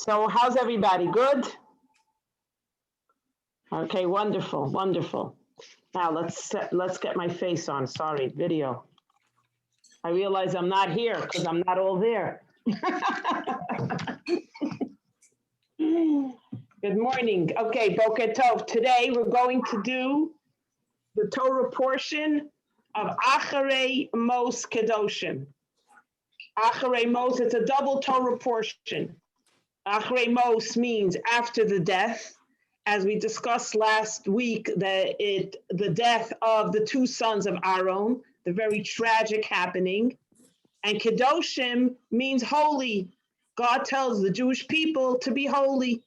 So how's everybody? Good? Okay, wonderful, wonderful. Now let's get my face on. Sorry, video. I realize I'm not here because I'm not all there. Good morning. Okay, Boker Tov. Today we're going to do the Torah portion of Acharei Mos Kedoshim. Acharei Mos, it's a double Torah portion. Acharei Mos means after the death. As we discussed last week, the death of the two sons of Aaron, the very tragic happening. And Kedoshim means holy. God tells the Jewish people to be holy.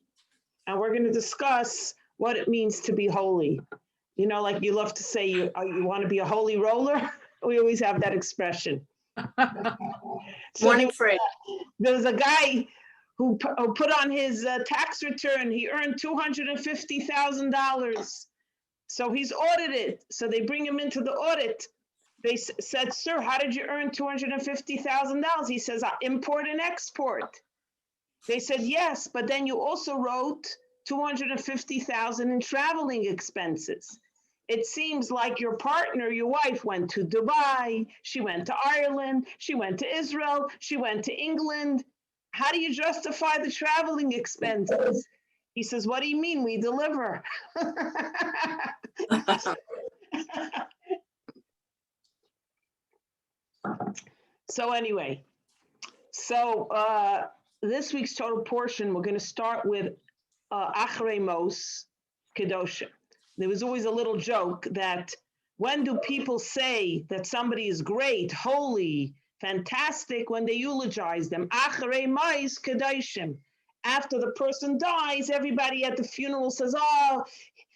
And we're going to discuss what it means to be holy. You know, like you love to say, you want to be a holy roller? We always have that expression. Morning, Freida. There was a guy who put on his tax return, he earned $250,000. So he's audited. So they bring him into the audit. They said, sir, how did you earn $250,000? He says, import and export. They said, yes, but then you also wrote $250,000 in traveling expenses. It seems like your partner, your wife, went to Dubai, she went to Ireland, she went to Israel, she went to England. How do you justify the traveling expenses? He says, what do you mean? We deliver. So anyway, this week's total portion, we're going to start with Acharei Mos Kedoshim. There was always a little joke that when do people say that somebody is great, holy, fantastic, when they eulogize them? Acharei Mos Kedoshim. After the person dies, everybody at the funeral says, oh,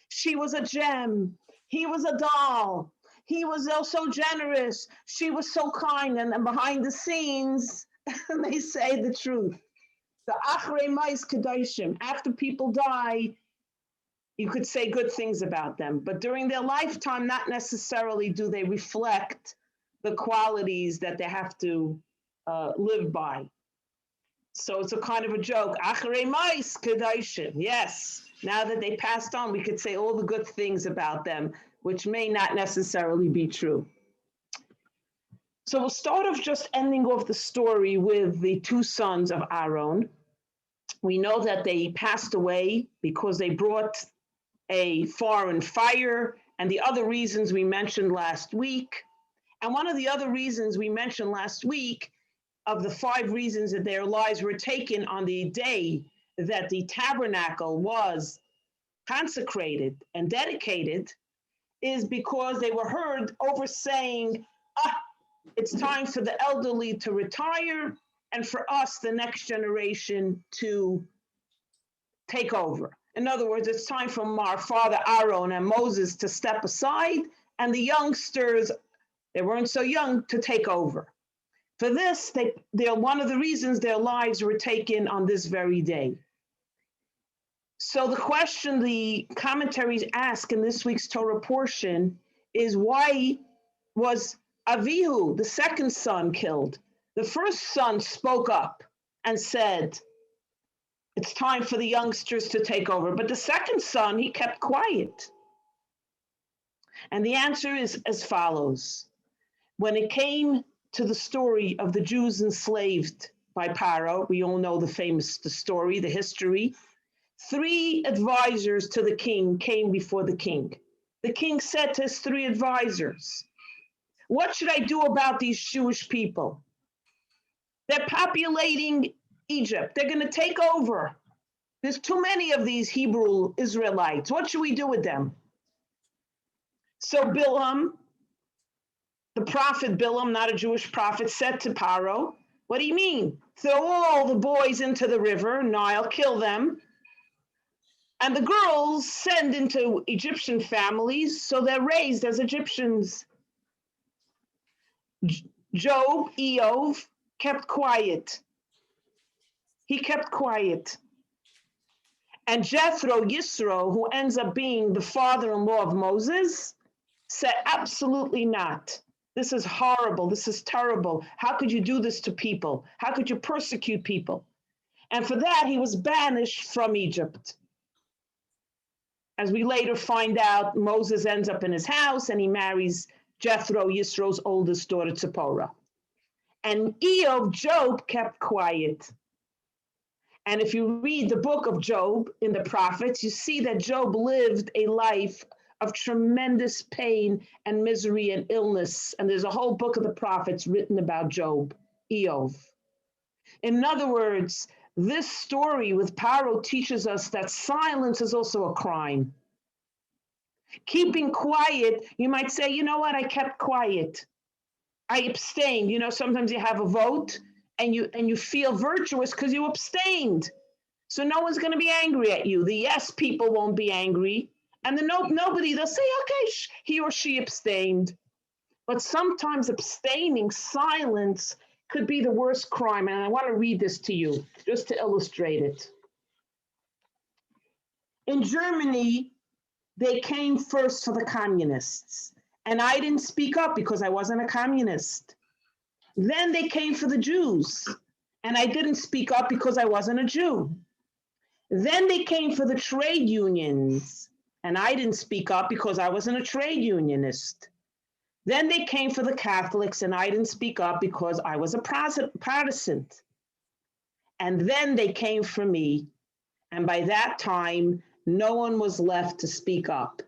she was a gem. He was a doll. He was so generous. She was so kind. And then behind the scenes, they say the truth. The Acharei Mos Kedoshim, after people die, you could say good things about them. But during their lifetime, not necessarily do they reflect the qualities that they have to live by. So it's a kind of a joke. Acharei Mos Kedoshim. Yes, now that they passed on, we could say all the good things about them, which may not necessarily be true. So we'll start off just ending off the story with the two sons of Aaron. We know that they passed away because they brought a foreign fire and the other reasons we mentioned last week. And one of the other reasons we mentioned last week of the 5 reasons that their lives were taken on the day that the tabernacle was consecrated and dedicated is because they were heard over saying, it's time for the elderly to retire and for us, the next generation, to take over. In other words, it's time for our father Aaron and Moses to step aside and the youngsters, they weren't so young, to take over. For this, they're one of the reasons their lives were taken on this very day. So the question the commentaries ask in this week's Torah portion is, why was Avihu, the second son, killed? The first son spoke up and said, it's time for the youngsters to take over. But the second son, he kept quiet. And the answer is as follows. When it came to the story of the Jews enslaved by Pharaoh, we all know the story, the history. 3 advisors to the king came before the king. The king said to his 3 advisors, what should I do about these Jewish people? They're populating Egypt. They're going to take over. There's too many of these Hebrew Israelites. What should we do with them? So Bilam, the prophet Bilam, not a Jewish prophet, said to Pharaoh, what do you mean? Throw all the boys into the river, Nile, kill them. And the girls send into Egyptian families, so they're raised as Egyptians. Eov, kept quiet. He kept quiet. And Jethro, Yisro, who ends up being the father-in-law of Moses, said, absolutely not. This is horrible. This is terrible. How could you do this to people? How could you persecute people? And for that, he was banished from Egypt. As we later find out, Moses ends up in his house and he marries Jethro, Yisro's oldest daughter, Zipporah. And Job, kept quiet. And if you read the book of Job in the prophets, you see that Job lived a life of tremendous pain and misery and illness. And there's a whole book of the prophets written about Job, Eov. In other words, this story with Paro teaches us that silence is also a crime. Keeping quiet, you might say, you know what, I kept quiet. I abstained. You know, sometimes you have a vote and you feel virtuous because you abstained. So no one's going to be angry at you. The yes people won't be angry. And the nobody, they'll say, okay, he or she abstained. But sometimes abstaining, silence, could be the worst crime. And I want to read this to you just to illustrate it. In Germany, they came first for the communists. And I didn't speak up because I wasn't a communist. Then they came for the Jews. And I didn't speak up because I wasn't a Jew. Then they came for the trade unions. And I didn't speak up because I wasn't a trade unionist. Then they came for the Catholics, and I didn't speak up because I was a Protestant. And then they came for me, and by that time, no one was left to speak up.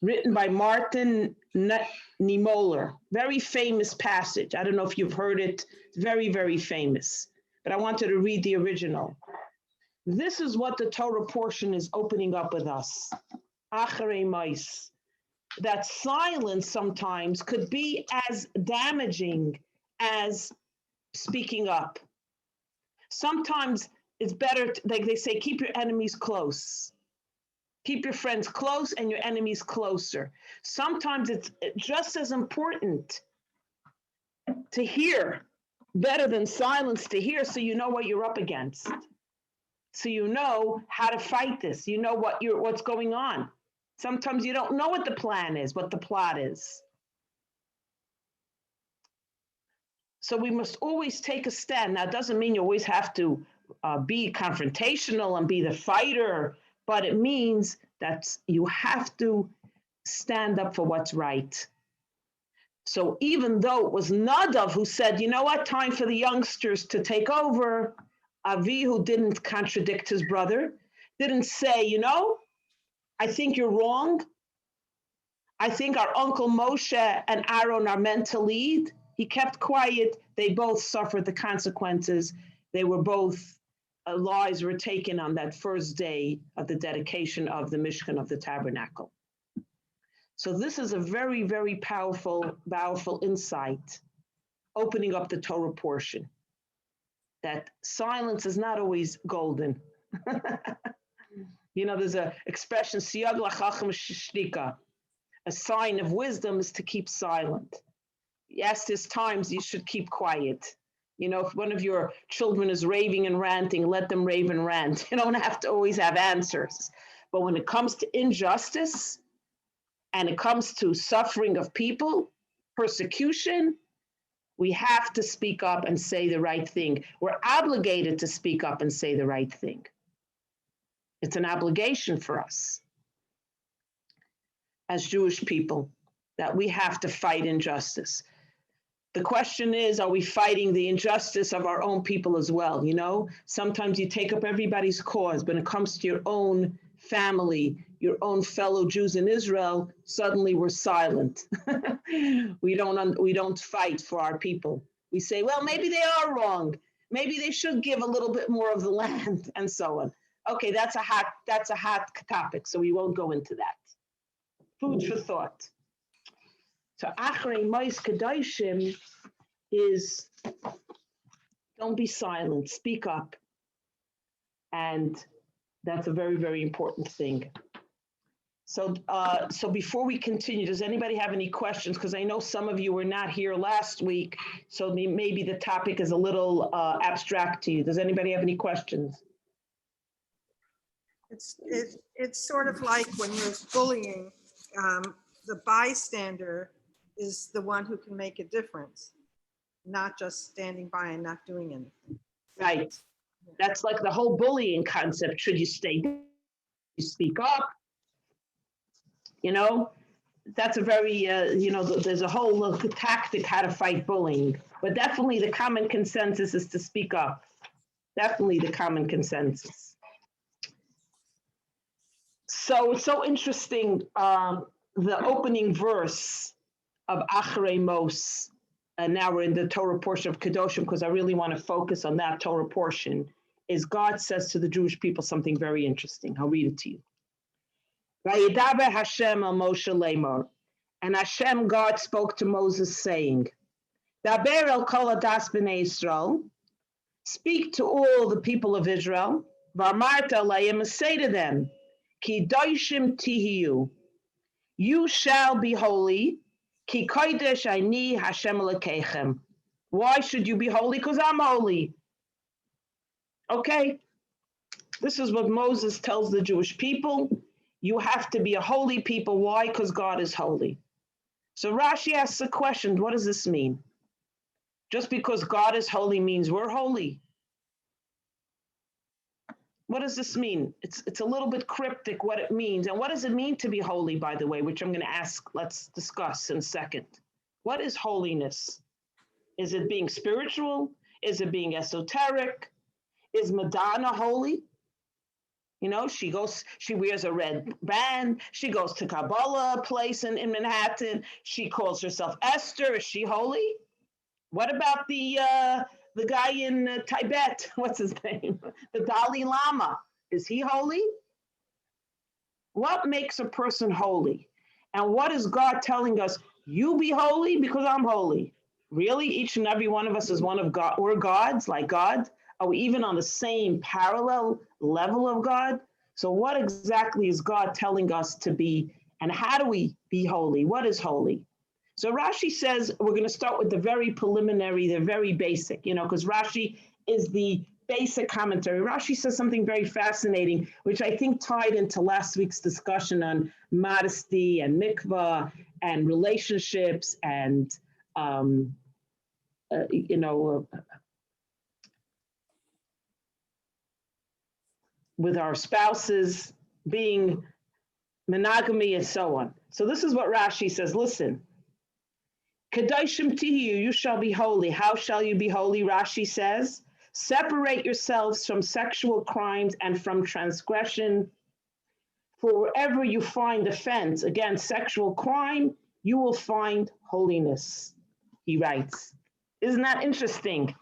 Written by Martin Niemöller, very famous passage. I don't know if you've heard it, it's very, very famous, but I wanted to read the original. This is what the Torah portion is opening up with us. Acharei mais. That silence sometimes could be as damaging as speaking up. Sometimes it's better, like they say, keep your enemies close. Keep your friends close and your enemies closer. Sometimes it's just as important to hear, better than silence, to hear so you know what you're up against. So you know how to fight this. You know what's going on. Sometimes you don't know what the plan is, what the plot is. So we must always take a stand. Now, it doesn't mean you always have to be confrontational and be the fighter, but it means that you have to stand up for what's right. So even though it was Nadav who said, you know what, time for the youngsters to take over, Avihu didn't contradict his brother, didn't say, you know, I think you're wrong. I think our uncle Moshe and Aaron are meant to lead. He kept quiet. They both suffered the consequences. They were both, lives were taken on that first day of the dedication of the Mishkan of the Tabernacle. So this is a very, very powerful insight, opening up the Torah portion, that silence is not always golden. You know, there's an expression, siyag lachacham shtika. A sign of wisdom is to keep silent. Yes, there's times you should keep quiet. You know, if one of your children is raving and ranting, let them rave and rant. You don't have to always have answers. But when it comes to injustice and it comes to suffering of people, persecution, we have to speak up and say the right thing. We're obligated to speak up and say the right thing. It's an obligation for us as Jewish people that we have to fight injustice. The question is, are we fighting the injustice of our own people as well? You know, sometimes you take up everybody's cause, but when it comes to your own family, your own fellow Jews in Israel, suddenly we're silent. We don't fight for our people. We say, well, maybe they are wrong. Maybe they should give a little bit more of the land and so on. Okay, that's a hot topic, so we won't go into that. Food for thought. So Acharei mais Kedoshim is, don't be silent, speak up. And that's a very, very important thing. So before we continue, does anybody have any questions? Because I know some of you were not here last week, so maybe the topic is a little abstract to you. Does anybody have any questions? It's sort of like when there's bullying, the bystander is the one who can make a difference, not just standing by and not doing anything. Right. That's like the whole bullying concept. Should you stay? You speak up? You know, that's a very, there's a whole tactic how to fight bullying. But definitely the common consensus is to speak up. Definitely the common consensus. So it's so interesting, the opening verse of Acharei Mos, and now we're in the Torah portion of Kedoshim, because I really want to focus on that Torah portion, is God says to the Jewish people something very interesting. I'll read it to you. Vayidaber Hashem al Moshe lemor, and Hashem, God, spoke to Moses, saying, Daber el kol hadas b'nei Yisrael, speak to all the people of Israel, v'amarta alayim, say to them, Kedoshim tihiyu, you shall be holy, ki kodesh ani Hashem Elokeichem. Why should you be holy? Because I'm holy. Okay, this is what Moses tells the Jewish people. You have to be a holy people. Why? Because God is holy. So Rashi asks a question, what does this mean? Just because God is holy means we're holy. What does this mean? It's a little bit cryptic what it means. And what does it mean to be holy, by the way, which I'm going to ask, let's discuss in a second. What is holiness? Is it being spiritual? Is it being esoteric? Is Madonna holy? You know, she wears a red band. She goes to Kabbalah place in Manhattan. She calls herself Esther. Is she holy? What about the guy in Tibet? What's his name? The Dalai Lama. Is he holy? What makes a person holy? And what is God telling us? You be holy because I'm holy. Really? Each and every one of us is one of God. We're gods like God. Are we even on the same parallel level of God? So what exactly is God telling us to be, and how do we be holy? What is holy? So Rashi says, we're going to start with the very preliminary, the very basic, because Rashi is the basic commentary. Rashi says something very fascinating, which I think tied into last week's discussion on modesty and mikvah and relationships and, with our spouses, being monogamy and so on. So this is what Rashi says, listen, Kedoshim tihiyu, you shall be holy. How shall you be holy? Rashi says, separate yourselves from sexual crimes and from transgression. For wherever you find offense against sexual crime, you will find holiness, he writes. Isn't that interesting?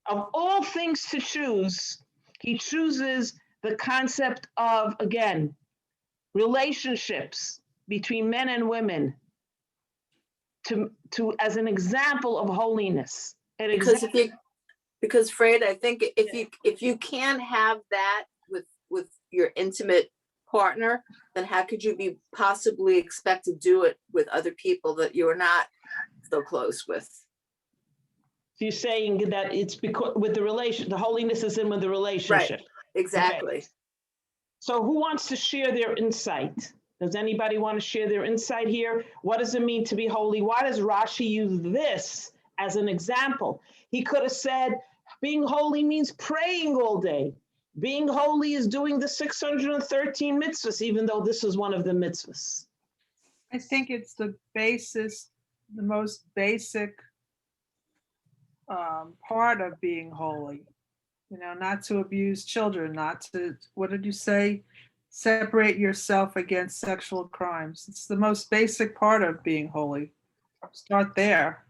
Of all things to choose, he chooses the concept of, again, relationships between men and women to as an example of holiness. Because Freida, I think if you can't have that with your intimate partner, then how could you be possibly expect to do it with other people that you're not so close with? So you're saying that it's because with the holiness is in with the relationship. Right. Exactly. Okay. So who wants to share their insight? Does anybody want to share their insight here? What does it mean to be holy? Why does Rashi use this as an example? He could have said, being holy means praying all day. Being holy is doing the 613 mitzvahs, even though this is one of the mitzvahs. I think it's the most basic part of being holy. Not to abuse children, not to, what did you say? Separate yourself against sexual crimes. It's the most basic part of being holy. Start there.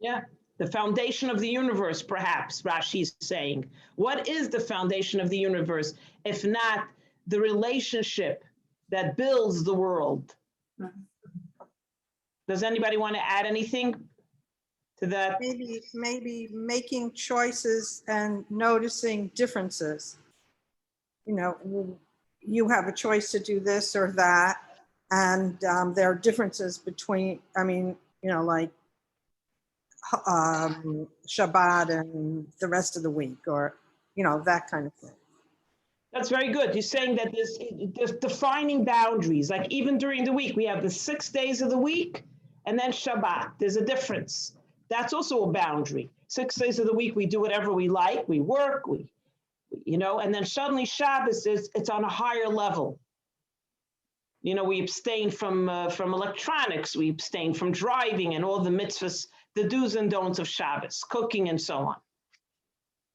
Yeah, the foundation of the universe, perhaps, Rashi's saying. What is the foundation of the universe, if not the relationship that builds the world? Does anybody want to add anything to that? Maybe making choices and noticing differences. You have a choice to do this or that, and there are differences between, like Shabbat and the rest of the week, or, that kind of thing. That's very good. You're saying that there's defining boundaries, like even during the week, we have the 6 days of the week and then Shabbat. There's a difference. That's also a boundary. 6 days of the week, we do whatever we like. We work, and then suddenly Shabbos it's on a higher level. We abstain from electronics, we abstain from driving and all the mitzvahs, the do's and don'ts of Shabbos, cooking and so on.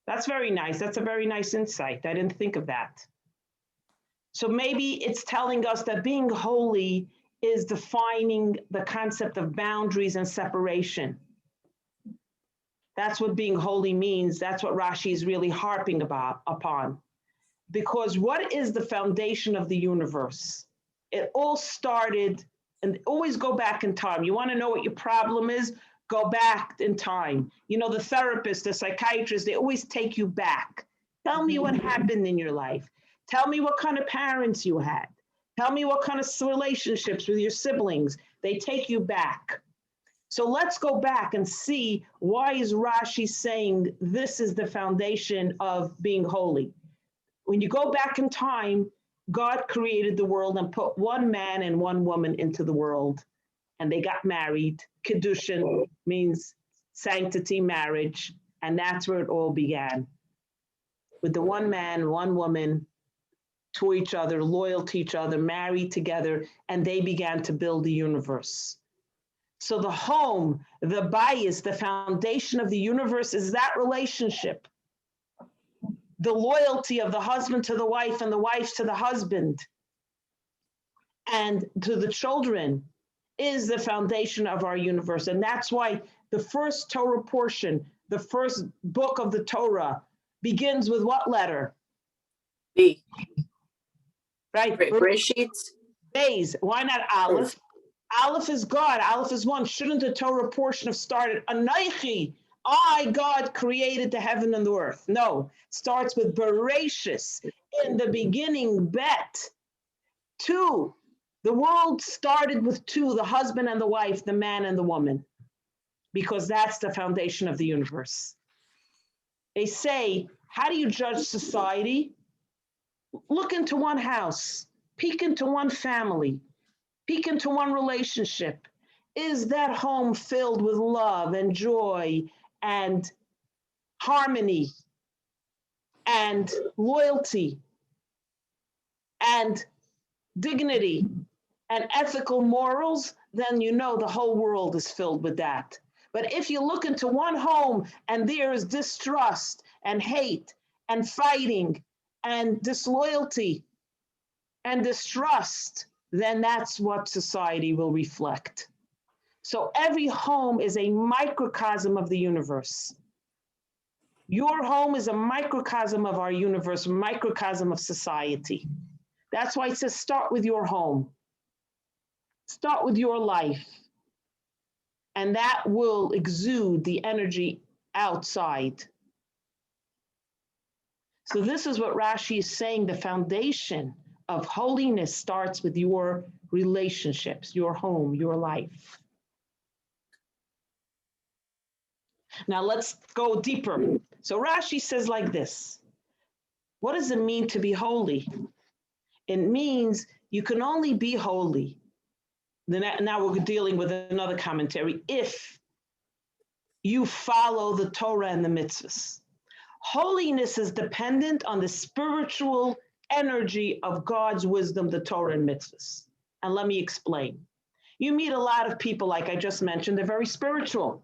That's very nice. That's a very nice insight. I didn't think of that. So maybe it's telling us that being holy is defining the concept of boundaries and separation. That's what being holy means. That's what Rashi is really harping upon. Because what is the foundation of the universe? It all started, and always go back in time. You want to know what your problem is? Go back in time. The therapist, the psychiatrist, they always take you back. Tell me what happened in your life. Tell me what kind of parents you had. Tell me what kind of relationships with your siblings. They take you back. So let's go back and see, why is Rashi saying this is the foundation of being holy? When you go back in time, God created the world and put one man and one woman into the world, and they got married. Kedoshim means sanctity, marriage, and that's where it all began. With the one man, one woman, to each other, loyal to each other, married together, and they began to build the universe. So the home, the bayis, the foundation of the universe is that relationship. The loyalty of the husband to the wife and the wife to the husband and to the children is the foundation of our universe. And that's why the first Torah portion, the first book of the Torah, begins with what letter? B. Right? Bereshit. Bays. Why not Aleph? Aleph is God. Aleph is one. Shouldn't the Torah portion have started, Anaichi, I, God, created the heaven and the earth? No. It starts with Bereshis. In the beginning, Bet. 2. The world started with 2, the husband and the wife, the man and the woman, because that's the foundation of the universe. They say, how do you judge society? Look into one house, peek into one family, peek into one relationship. Is that home filled with love and joy and harmony and loyalty and dignity and ethical morals? Then the whole world is filled with that. But if you look into one home and there is distrust and hate and fighting and disloyalty and distrust, then that's what society will reflect. So every home is a microcosm of the universe. Your home is a microcosm of our universe, a microcosm of society. That's why it says start with your home. Start with your life. And that will exude the energy outside. So this is what Rashi is saying. The foundation of holiness starts with your relationships, your home, your life. Now let's go deeper. So Rashi says like this. What does it mean to be holy? It means you can only be holy. Now we're dealing with another commentary. If you follow the Torah and the mitzvahs. Holiness is dependent on the spiritual energy of God's wisdom, the Torah and mitzvahs. And let me explain. You meet a lot of people, like I just mentioned, they're very spiritual.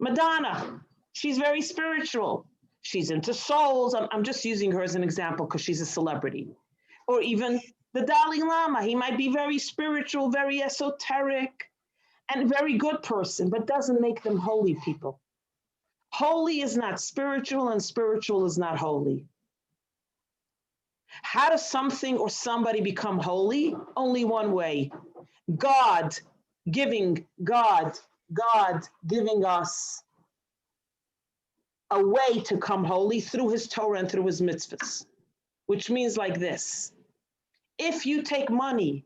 Madonna, she's very spiritual. She's into souls. I'm just using her as an example because she's a celebrity. Or even the Dalai Lama, he might be very spiritual, very esoteric, and very good person, but doesn't make them holy people. Holy is not spiritual, and spiritual is not holy. How does something or somebody become holy? Only one way. God giving us a way to come holy through his Torah and through his mitzvahs, which means like this. If you take money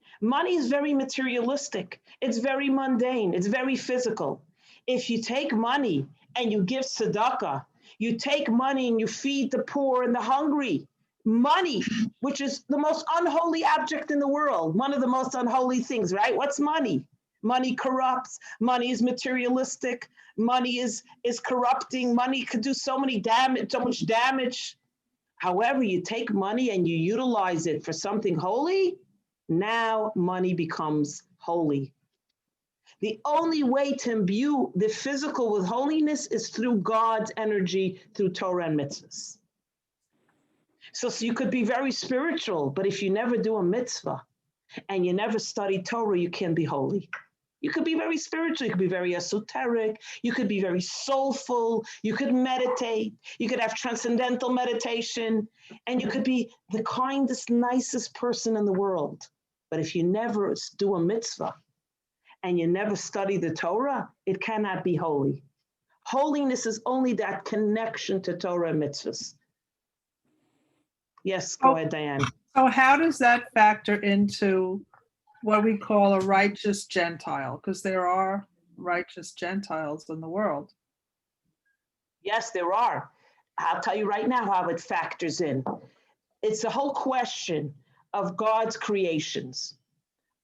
is very materialistic. It's very mundane. It's very physical. If you take money and you give tzedakah, you take money and you feed the poor and the hungry. Money, which is the most unholy object in the world, one of the most unholy things, right? What's money? Money corrupts. Money is materialistic. Money is corrupting. Money could do so much damage. However, you take money and you utilize it for something holy, now money becomes holy. The only way to imbue the physical with holiness is through God's energy, through Torah and mitzvahs. So you could be very spiritual, but if you never do a mitzvah and you never study Torah, you can't be holy. You could be very spiritual, you could be very esoteric, you could be very soulful, you could meditate, you could have transcendental meditation, and you could be the kindest, nicest person in the world. But if you never do a mitzvah and you never study the Torah, it cannot be holy. Holiness is only that connection to Torah and mitzvahs. Yes, go ahead, Diane. So how does that factor into what we call a righteous Gentile? Because there are righteous Gentiles in the world. Yes, there are. I'll tell you right now how it factors in. It's the whole question of God's creations,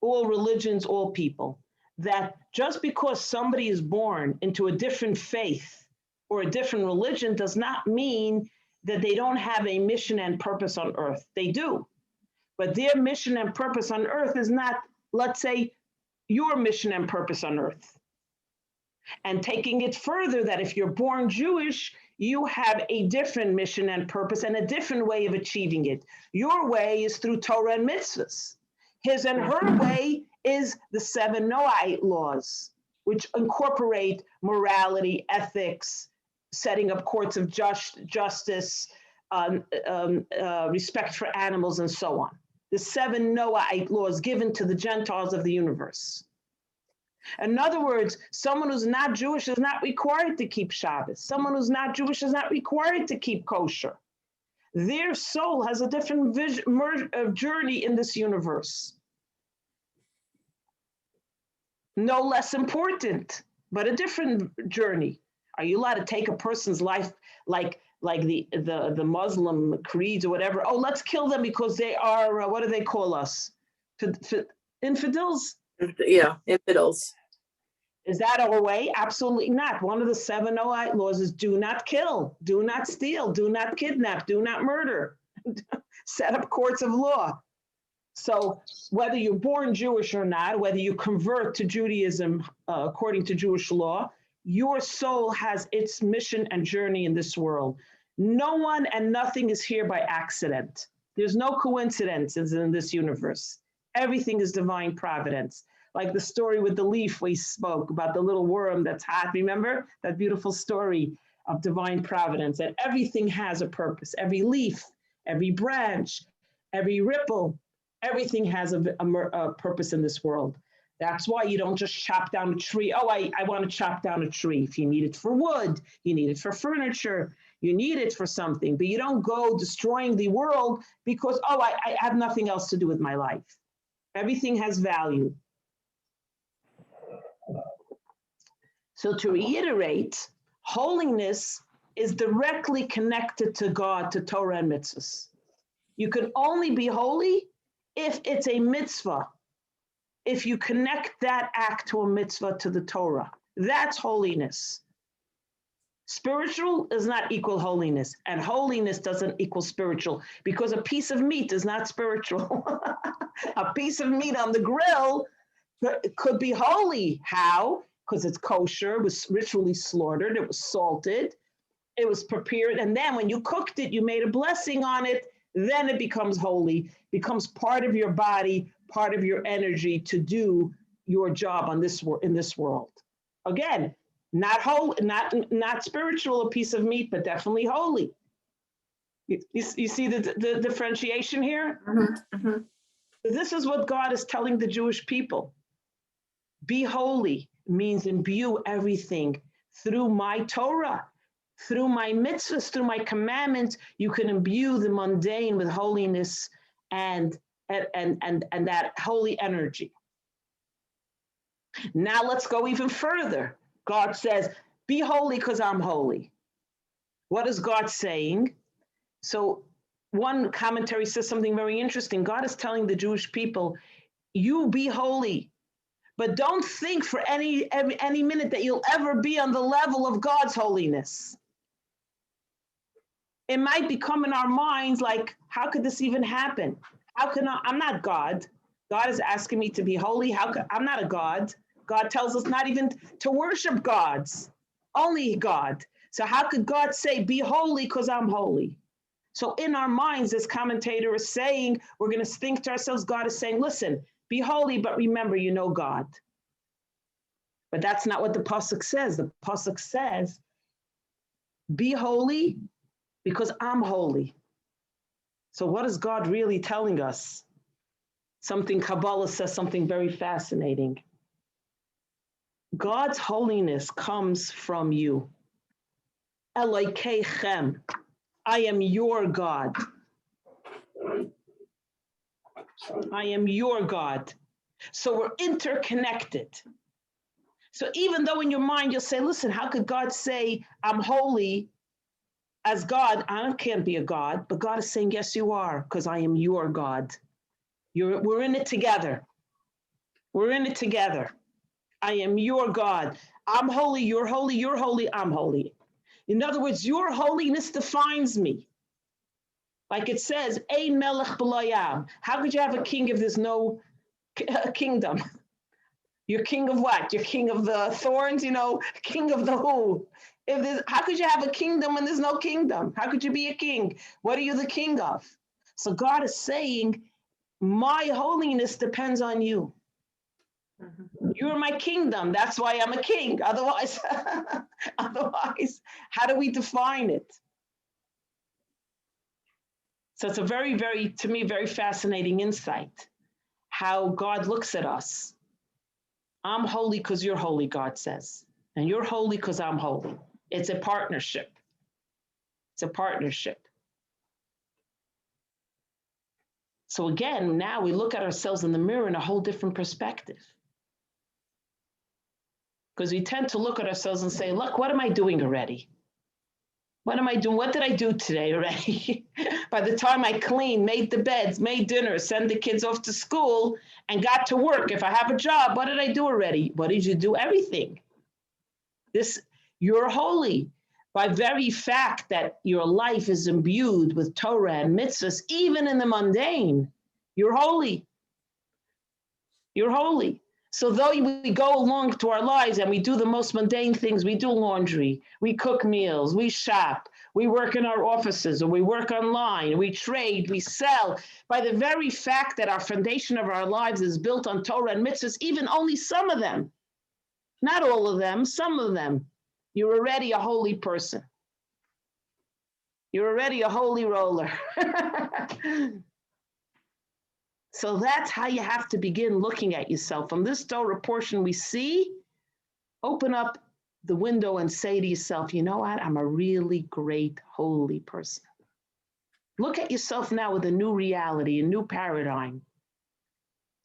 all religions, all people, that just because somebody is born into a different faith or a different religion does not mean that they don't have a mission and purpose on earth. They do. But their mission and purpose on earth is not, let's say, your mission and purpose on earth. And taking it further, that if you're born Jewish, you have a different mission and purpose and a different way of achieving it. Your way is through Torah and mitzvahs. His and her way is the 7 Noahide laws, which incorporate morality, ethics, setting up courts of justice, respect for animals, and so on. The 7 Noahide laws given to the Gentiles of the universe. In other words, someone who's not Jewish is not required to keep Shabbos. Someone who's not Jewish is not required to keep kosher. Their soul has a different journey in this universe. No less important, but a different journey. Are you allowed to take a person's life like the Muslim creeds or whatever? Oh, let's kill them because they are, what do they call us? Infidels? Yeah, infidels. Is that our way? Absolutely not. One of the 7 Noahide laws is do not kill, do not steal, do not kidnap, do not murder. Set up courts of law. So whether you're born Jewish or not, whether you convert to Judaism according to Jewish law, your soul has its mission and journey in this world. No one and nothing is here by accident. There's no coincidences in this universe. Everything is divine providence. Like the story with the leaf we spoke about, the little worm that's hot. Remember that beautiful story of divine providence, that everything has a purpose. Every leaf, every branch, every ripple, everything has a purpose in this world. That's why you don't just chop down a tree. Oh, I want to chop down a tree. If you need it for wood, you need it for furniture, you need it for something, but you don't go destroying the world because, oh, I have nothing else to do with my life. Everything has value. So to reiterate, holiness is directly connected to God, to Torah and mitzvahs. You can only be holy if it's a mitzvah. If you connect that act to a mitzvah, to the Torah, that's holiness. Spiritual does not equal holiness, and holiness doesn't equal spiritual, because a piece of meat is not spiritual. A piece of meat on the grill could be holy. How? Because it's kosher, it was ritually slaughtered, it was salted, it was prepared, and then when you cooked it, you made a blessing on it, then it becomes holy, becomes part of your body, part of your energy to do your job on in this world. Again, not whole, not spiritual, a piece of meat, but definitely holy. You see the differentiation here? Mm-hmm, mm-hmm. This is what God is telling the Jewish people. Be holy means imbue everything through my Torah, through my mitzvahs, through my commandments. You can imbue the mundane with holiness and that holy energy. Now let's go even further. God says, be holy because I'm holy. What is God saying? So one commentary says something very interesting. God is telling the Jewish people, you be holy But don't think for any minute that you'll ever be on the level of God's holiness. It might become in our minds like, how could this even happen? How can I'm not God. God is asking me to be holy. I'm not a God. God tells us not even to worship gods, only God. So how could God say, be holy because I'm holy? So in our minds, this commentator is saying, we're going to think to ourselves, God is saying, listen, be holy, but remember, you know God. But that's not what the pasuk says. The pasuk says, be holy because I'm holy. So what is God really telling us? Something Kabbalah says, something very fascinating. God's holiness comes from you. Elokeichem, I am your God. I am your God. So we're interconnected. So even though in your mind you'll say, listen, how could God say I'm holy as God? I can't be a God, but God is saying, yes, you are, because I am your God. We're in it together. We're in it together. I am your God. I'm holy, you're holy, I'm holy. In other words, your holiness defines me. Like it says, Ein melech b'lo. How could you have a king if there's no kingdom? You're king of what? You're king of the thorns, king of the who? How could you have a kingdom when there's no kingdom? How could you be a king? What are you the king of? So God is saying, my holiness depends on you. You're my kingdom. That's why I'm a king. Otherwise, how do we define it? So it's a very, very, to me, very fascinating insight, how God looks at us. I'm holy because you're holy, God says. And you're holy because I'm holy. It's a partnership. It's a partnership. So again, now we look at ourselves in the mirror in a whole different perspective. Because we tend to look at ourselves and say, look, what am I doing already? What am I doing? What did I do today already? By the time I cleaned, made the beds, made dinner, sent the kids off to school, and got to work, if I have a job, what did I do already? What did you do? Everything. You're holy. By very fact that your life is imbued with Torah and mitzvahs, even in the mundane, you're holy. You're holy. So though we go along to our lives and we do the most mundane things, we do laundry, we cook meals, we shop, we work in our offices, or we work online, we trade, we sell. By the very fact that our foundation of our lives is built on Torah and mitzvahs, even only some of them, not all of them, some of them, you're already a holy person. You're already a holy roller. So that's how you have to begin looking at yourself. From this Torah portion we see, open up the window and say to yourself, you know what? I'm a really great, holy person. Look at yourself now with a new reality, a new paradigm.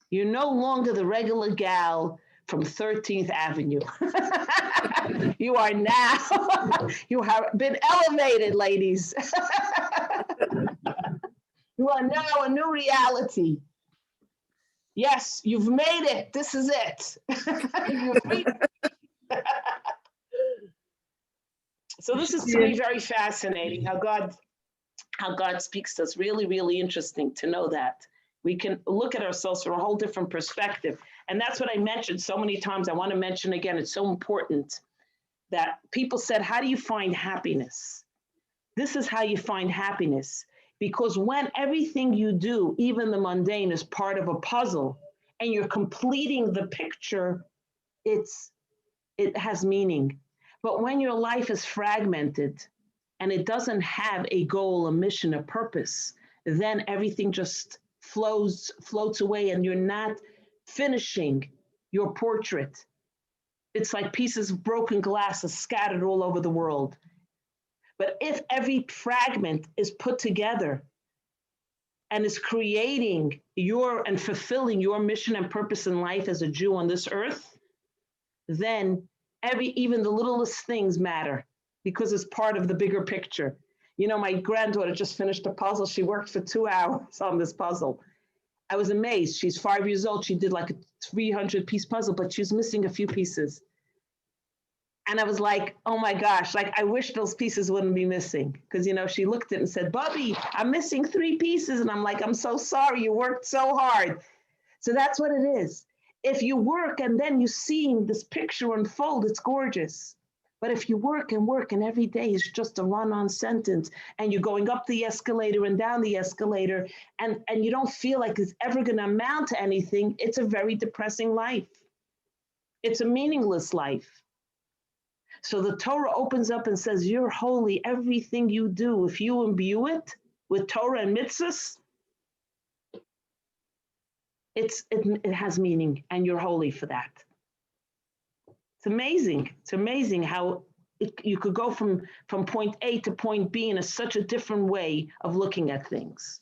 You're no longer the regular gal from 13th Avenue. You are now, you have been elevated, ladies. You are now a new reality. Yes, you've made it. This is it. So this is to me very fascinating how God speaks to us. Really, really interesting to know that we can look at ourselves from a whole different perspective. And that's what I mentioned so many times. I want to mention again, it's so important that people said, how do you find happiness? This is how you find happiness. Because when everything you do, even the mundane, is part of a puzzle and you're completing the picture, it has meaning. But when your life is fragmented and it doesn't have a goal, a mission, a purpose, then everything just floats away and you're not finishing your portrait. It's like pieces of broken glass are scattered all over the world. But if every fragment is put together and is creating and fulfilling your mission and purpose in life as a Jew on this earth, then even the littlest things matter because it's part of the bigger picture. My granddaughter just finished a puzzle. She worked for 2 hours on this puzzle. I was amazed. She's 5 years old. She did like a 300-piece puzzle, but she was missing a few pieces. And I was like, oh my gosh, like I wish those pieces wouldn't be missing. Because, you know, she looked at it and said, Bubby, I'm missing 3 pieces. And I'm like, I'm so sorry. You worked so hard. So that's what it is. If you work and then you see this picture unfold, it's gorgeous. But if you work and every day is just a run-on sentence and you're going up the escalator and down the escalator and you don't feel like it's ever going to amount to anything, it's a very depressing life. It's a meaningless life. So the Torah opens up and says, you're holy, everything you do. If you imbue it with Torah and mitzvahs, it has meaning and you're holy for that. It's amazing. It's amazing how you could go from point A to point B in such a different way of looking at things.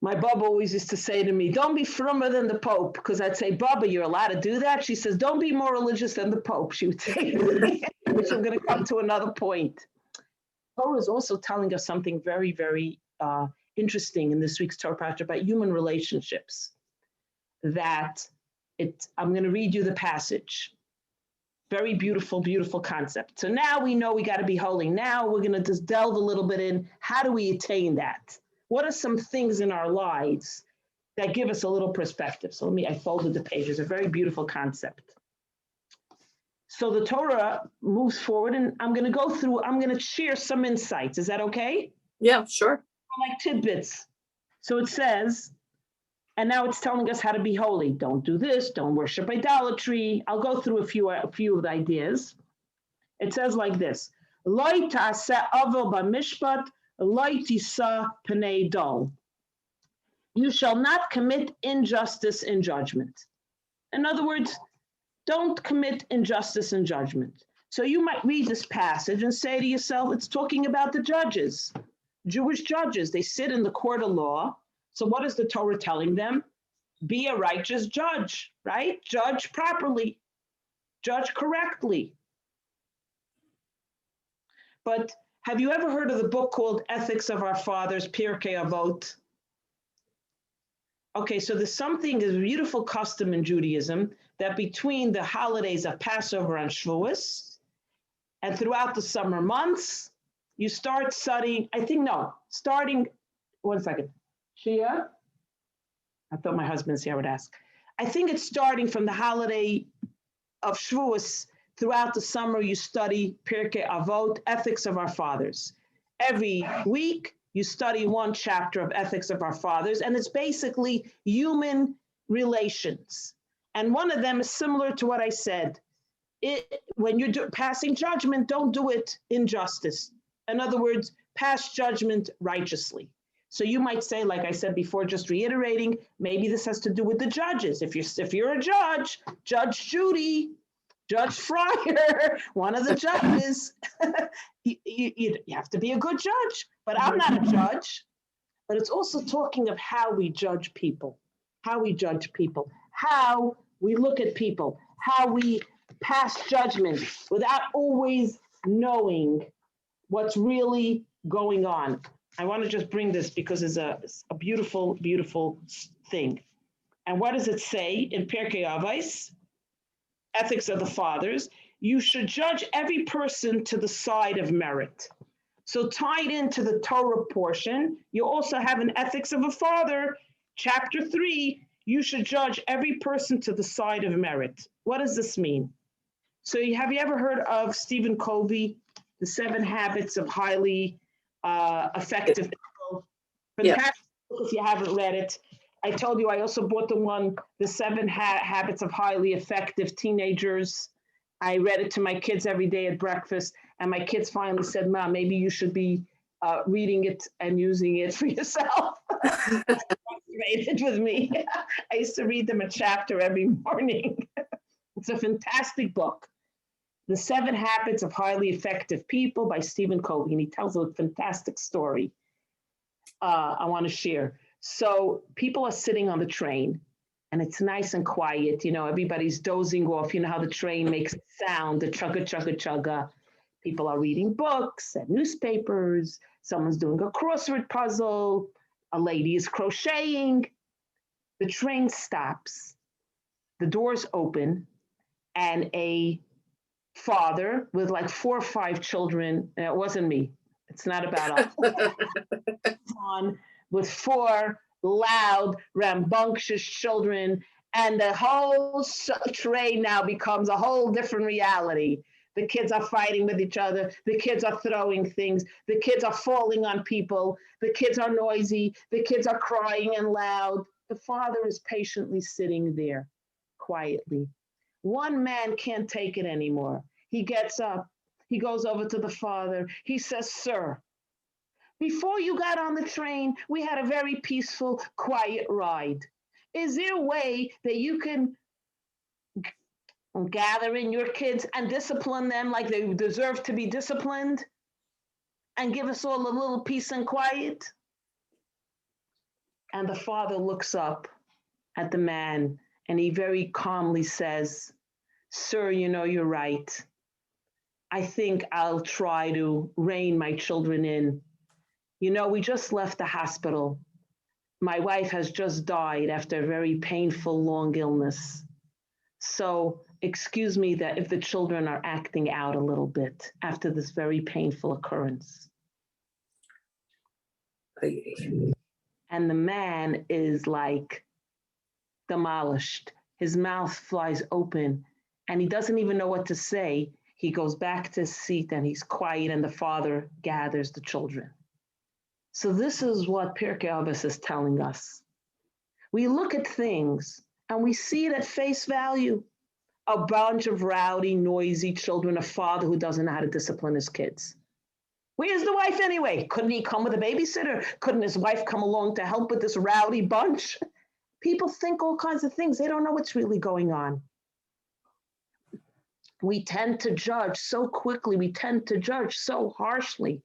My Bubba always used to say to me, don't be frummer than the Pope, because I'd say, Bubba, you're allowed to do that? She says, don't be more religious than the Pope, she would say to me, which I'm going to come to another point. Torah is also telling us something very, very interesting in this week's Torah passage about human relationships. I'm going to read you the passage. Very beautiful, beautiful concept. So now we know we got to be holy. Now we're going to just delve a little bit in, how do we attain that? What are some things in our lives that give us a little perspective? So I folded the pages, a very beautiful concept. So the Torah moves forward and I'm going to share some insights. Is that okay? Yeah, sure. Like tidbits. So it says, and now it's telling us how to be holy. Don't do this, don't worship idolatry. I'll go through a few of the ideas. It says like this, Lo ta'aseh avil b'mishpat, lo tisa pnei dol. You shall not commit injustice in judgment. In other words, don't commit injustice in judgment. So you might read this passage and say to yourself, it's talking about the judges, Jewish judges. They sit in the court of law. So what is the Torah telling them? Be a righteous judge, right? Judge properly, judge correctly. But have you ever heard of the book called Ethics of Our Fathers, Pirkei Avot? Okay, so there's a beautiful custom in Judaism that between the holidays of Passover and Shavuos, and throughout the summer months, you start studying, one second. Shia? I thought my husband's here, I would ask. I think it's starting from the holiday of Shavuos. Throughout the summer, you study Pirkei Avot, Ethics of Our Fathers. Every week, you study one chapter of Ethics of Our Fathers, and it's basically human relations. And one of them is similar to what I said. When you're passing judgment, don't do it in justice. In other words, pass judgment righteously. So you might say, like I said before, just reiterating, maybe this has to do with the judges. If you're a judge, Judge Judy, Judge Fryer, one of the judges, you have to be a good judge. But I'm not a judge. But it's also talking of how we judge people, how we look at people, how we pass judgment without always knowing what's really going on. I want to just bring this because it's a beautiful, beautiful thing. And what does it say in Pirkei Avos, Ethics of the Fathers? You should judge every person to the side of merit. So tied into the Torah portion, you also have an Ethics of a Father, chapter 3, you should judge every person to the side of merit. What does this mean? So have you ever heard of Stephen Covey, The 7 Habits of Highly Effective People? Fantastic book if you haven't read it. I told you I also bought The 7 Habits of Highly Effective Teenagers. I read it to my kids every day at breakfast, and my kids finally said, Mom, maybe you should be reading it and using it for yourself. It with me. I used to read them a chapter every morning. It's a fantastic book. The 7 Habits of Highly Effective People by Stephen Covey, and he tells a fantastic story I want to share. So people are sitting on the train, and it's nice and quiet. You know, everybody's dozing off. You know how the train makes a sound, the chugga, chugga, chugga. People are reading books and newspapers. Someone's doing a crossword puzzle. A lady is crocheting. The train stops. The doors open, and a father with like 4 or 5 children, and it wasn't me, it's not about us, on with 4 loud, rambunctious children, and the whole train now becomes a whole different reality. The kids are fighting with each other. The kids are throwing things. The kids are falling on people. The kids are noisy. The kids are crying and loud. The father is patiently sitting there quietly. One man can't take it anymore. He gets up. He goes over to the father. He says, "Sir, before you got on the train, we had a very peaceful, quiet ride. Is there a way that you can gather in your kids and discipline them like they deserve to be disciplined and give us all a little peace and quiet?" And the father looks up at the man and he very calmly says, "Sir, you know, you're right. I think I'll try to rein my children in. You know, we just left the hospital. My wife has just died after a very painful, long illness. So excuse me that if the children are acting out a little bit after this very painful occurrence." And the man is like demolished. His mouth flies open and he doesn't even know what to say. He goes back to his seat and he's quiet, and the father gathers the children. So this is what Pirkei Avos is telling us. We look at things and we see it at face value. A bunch of rowdy, noisy children, a father who doesn't know how to discipline his kids. Where's the wife anyway? Couldn't he come with a babysitter? Couldn't his wife come along to help with this rowdy bunch? People think all kinds of things. They don't know what's really going on. We tend to judge so quickly. We tend to judge so harshly.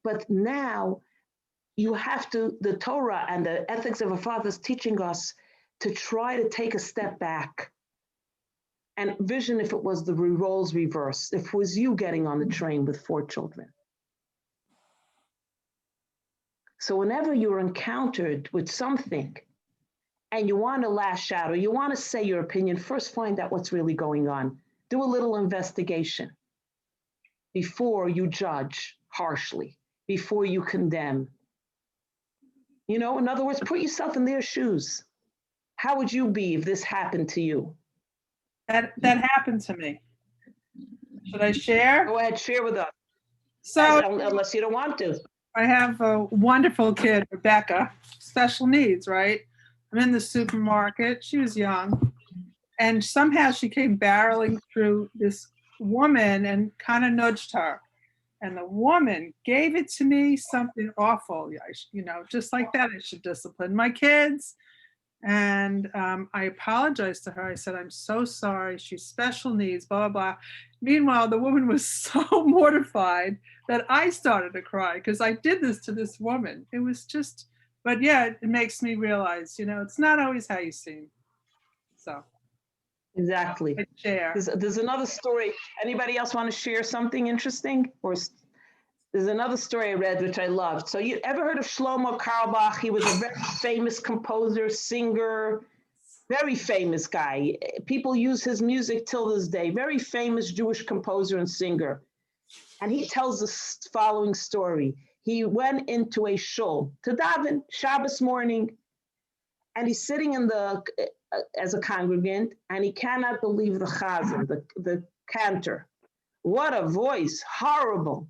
But now you have to, the Torah and the ethics of a father is teaching us to try to take a step back and vision if it was the roles reversed, if it was you getting on the train with 4 children. So whenever you're encountered with something and you want to lash out or you want to say your opinion, first find out what's really going on. Do a little investigation before you judge harshly, before you condemn. You know, in other words, put yourself in their shoes. How would you be if this happened to you? That happened to me. Should I share? Go ahead, share with us. So Unless you don't want to. I have a wonderful kid, Rebecca, special needs, right? I'm in the supermarket. She was young. And somehow she came barreling through this woman and kind of nudged her. And the woman gave it to me, something awful. You know, just like that, I should discipline my kids. And I apologized to her. I said, "I'm so sorry. She's special needs, blah, blah, blah." Meanwhile, the woman was so mortified that I started to cry because I did this to this woman. It was just, but yeah, it makes me realize, you know, it's not always how you seem. So. Exactly. I share. There's another story. Anybody else want to share something interesting? Or there's another story I read, which I loved. So you ever heard of Shlomo Carlebach? He was a very famous composer, singer, very famous guy. People use his music till this day. Very famous Jewish composer and singer. And he tells the following story. He went into a shul to daven Shabbos morning, and he's sitting in the as a congregant, and he cannot believe the chazan, the cantor. What a voice! Horrible.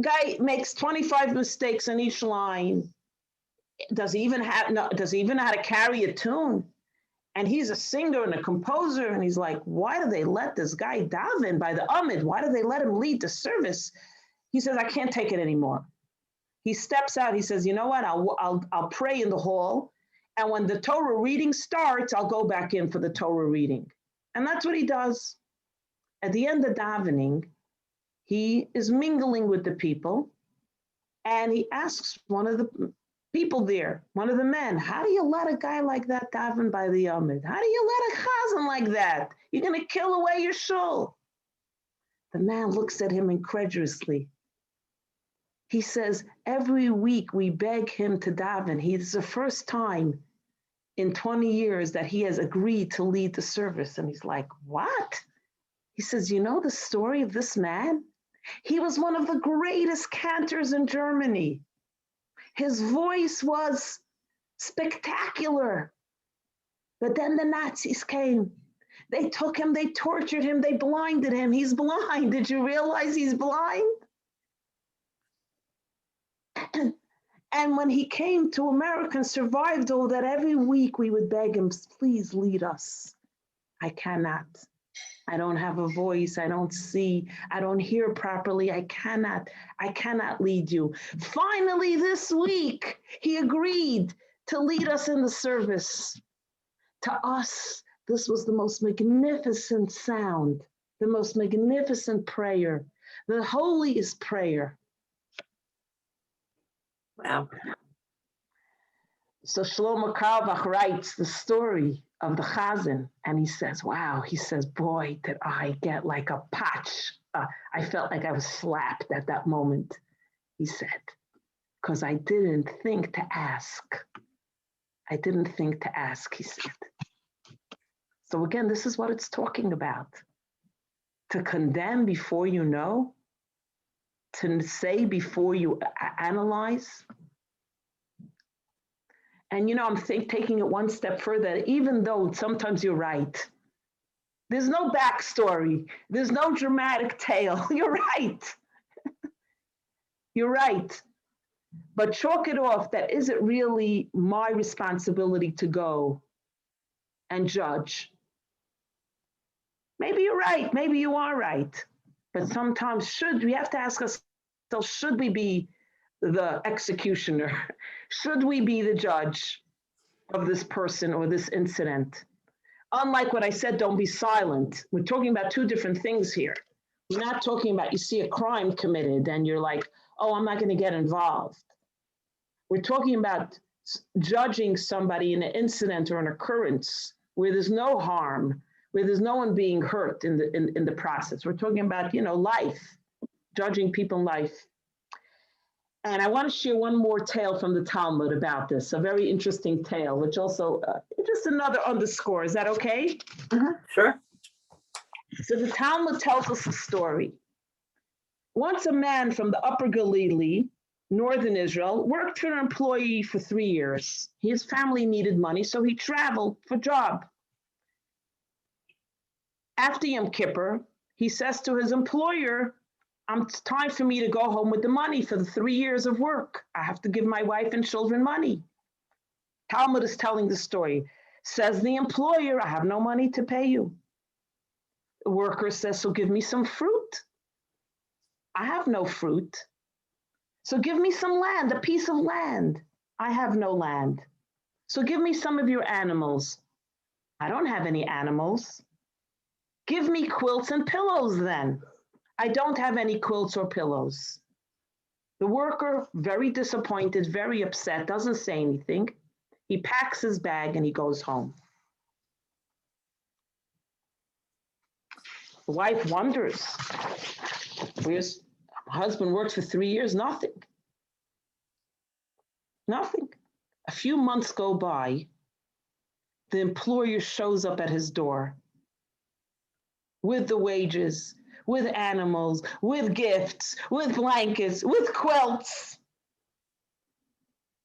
Guy makes 25 mistakes in each line. Does he even know how to carry a tune? And he's a singer and a composer, and he's like, why do they let this guy daven by the Amid? Why do they let him lead the service? He says, I can't take it anymore. He steps out. He says, you know what? I'll pray in the hall, and when the Torah reading starts, I'll go back in for the Torah reading. And that's what he does. At the end of davening, he is mingling with the people, and he asks one of the people there, one of the men, how do you let a guy like that daven by the Amid? How do you let a chazan like that? You're going to kill away your shul. The man looks at him incredulously. He says, every week we beg him to daven. It's the first time in 20 years that he has agreed to lead the service. And he's like, what? He says, you know the story of this man? He was one of the greatest cantors in Germany. His voice was spectacular. But then the Nazis came. They took him, they tortured him, they blinded him. He's blind. Did you realize he's blind? And when he came to America and survived all that, every week we would beg him, please lead us. I cannot. I don't have a voice. I don't see. I don't hear properly. I cannot lead you. Finally, this week, he agreed to lead us in the service. To us, this was the most magnificent sound, the most magnificent prayer, the holiest prayer. Wow. So Shlomo Carlebach writes the story of the Chazan, and he says, wow, he says, boy, did I get like a patch. I felt like I was slapped at that moment, he said, because I didn't think to ask. I didn't think to ask, he said. So again, this is what it's talking about. To condemn before you know, to say before you analyze. And I'm taking it one step further, even though sometimes you're right. There's no backstory. There's no dramatic tale. You're right. You're right. But chalk it off that is it really my responsibility to go and judge? Maybe you're right. Maybe you are right. But sometimes we have to ask ourselves, should we be the executioner? Should we be the judge of this person or this incident? Unlike what I said, don't be silent. We're talking about two different things here. We're not talking about you see a crime committed and you're like, oh, I'm not going to get involved. We're talking about judging somebody in an incident or an occurrence where there's no harm, where there's no one being hurt in the process. We're talking about, life, judging people in life. And I want to share one more tale from the Talmud about this, a very interesting tale, which also, just another underscore. Is that okay? Sure. So the Talmud tells us a story. Once a man from the Upper Galilee, northern Israel, worked for an employee for 3 years. His family needed money, so he traveled for job. After Yom Kippur, he says to his employer, it's time for me to go home with the money for the 3 years of work. I have to give my wife and children money. Talmud is telling the story. Says the employer, I have no money to pay you. The worker says, so give me some fruit. I have no fruit. So give me some land, a piece of land. I have no land. So give me some of your animals. I don't have any animals. Give me quilts and pillows then. I don't have any quilts or pillows. The worker, very disappointed, very upset, doesn't say anything. He packs his bag and he goes home. The wife wonders, where's husband works for 3 years? Nothing. A few months go by. The employer shows up at his door with the wages, with animals, with gifts, with blankets, with quilts.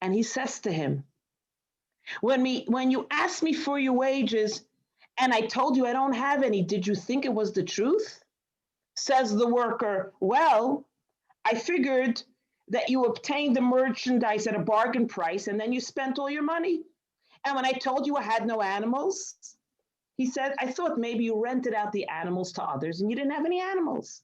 And he says to him, when you asked me for your wages and I told you I don't have any, did you think it was the truth? Says the worker, well, I figured that you obtained the merchandise at a bargain price and then you spent all your money. And when I told you I had no animals, he said, I thought maybe you rented out the animals to others and you didn't have any animals.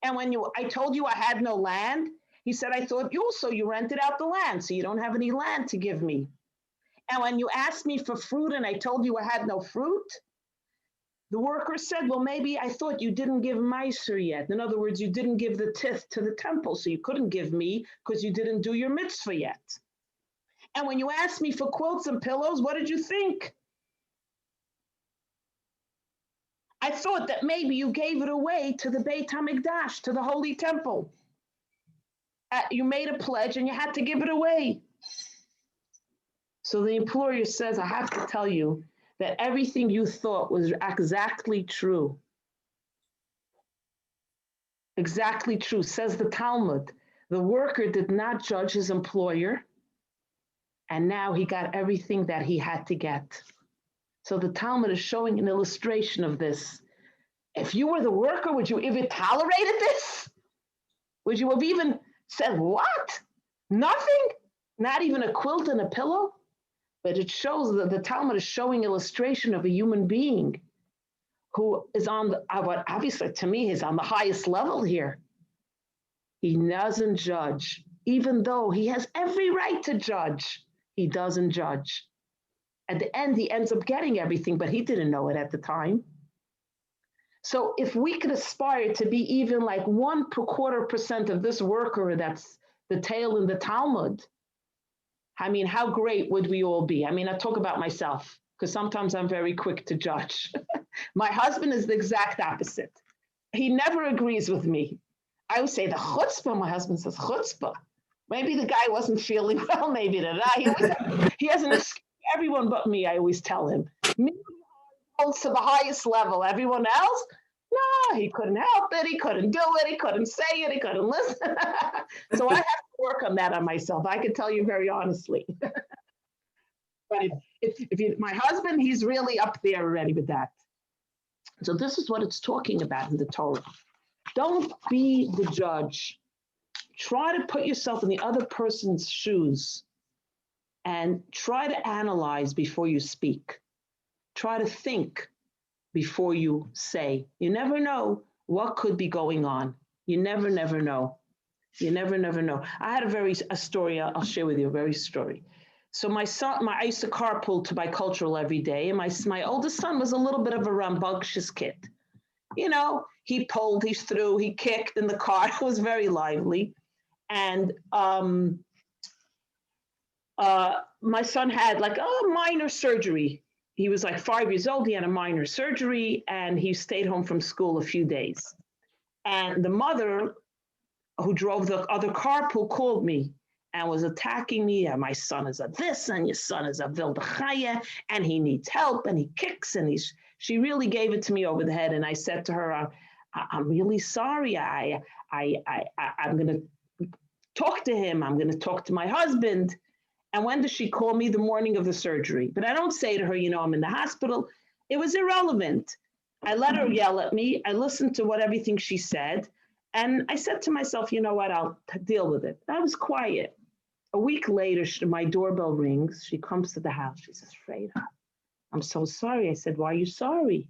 And when I told you I had no land, he said, I thought you rented out the land, so you don't have any land to give me. And when you asked me for fruit and I told you I had no fruit, the worker said, well, maybe I thought you didn't give Meiser yet. In other words, you didn't give the tithe to the temple, so you couldn't give me because you didn't do your mitzvah yet. And when you asked me for quilts and pillows, what did you think? I thought that maybe you gave it away to the Beit HaMikdash, to the Holy Temple. You made a pledge and you had to give it away. So the employer says, I have to tell you that everything you thought was exactly true. Exactly true, says the Talmud. The worker did not judge his employer, and now he got everything that he had to get. So the Talmud is showing an illustration of this. If you were the worker, would you even tolerated this? Would you have even said, what? Nothing? Not even a quilt and a pillow? But it shows that the Talmud is showing illustration of a human being who is on what obviously to me is on the highest level here. He doesn't judge, even though he has every right to judge. He doesn't judge. At the end, he ends up getting everything, but he didn't know it at the time. So if we could aspire to be even like 1/4% of this worker that's the tale in the Talmud, I mean, how great would we all be? I mean, I talk about myself because sometimes I'm very quick to judge. My husband is the exact opposite. He never agrees with me. I would say the chutzpah, my husband says chutzpah. Maybe the guy wasn't feeling well, maybe that. He has an excuse for everyone but me, I always tell him. Me holds to the highest level. Everyone else, no, he couldn't help it. He couldn't do it. He couldn't say it. He couldn't listen. So I have to work on that on myself. I can tell you very honestly. But if my husband, he's really up there already with that. So this is what it's talking about in the Torah. Don't be the judge. Try to put yourself in the other person's shoes and try to analyze before you speak. Try to think before you say. You never know what could be going on. You never know. You never know. I had a story I'll share with you, a very story. So I used to carpool to bicultural every day, and my oldest son was a little bit of a rambunctious kid. You know, he pulled, he threw, he kicked in the car. It was very lively. And my son had like a minor surgery. He was like 5 years old. He had a minor surgery, and he stayed home from school a few days. And the mother who drove the other carpool called me and was attacking me. And my son is a this, and your son is a Vildachaya, and he needs help, and he kicks, and she really gave it to me over the head. And I said to her, I'm really sorry. I'm going to talk to him. I'm going to talk to my husband. And when does she call me? The morning of the surgery. But I don't say to her, I'm in the hospital. It was irrelevant. I let her yell at me. I listened to everything she said. And I said to myself, you know what, I'll deal with it. I was quiet. A week later, my doorbell rings. She comes to the house. She says, Freida, I'm so sorry. I said, why are you sorry?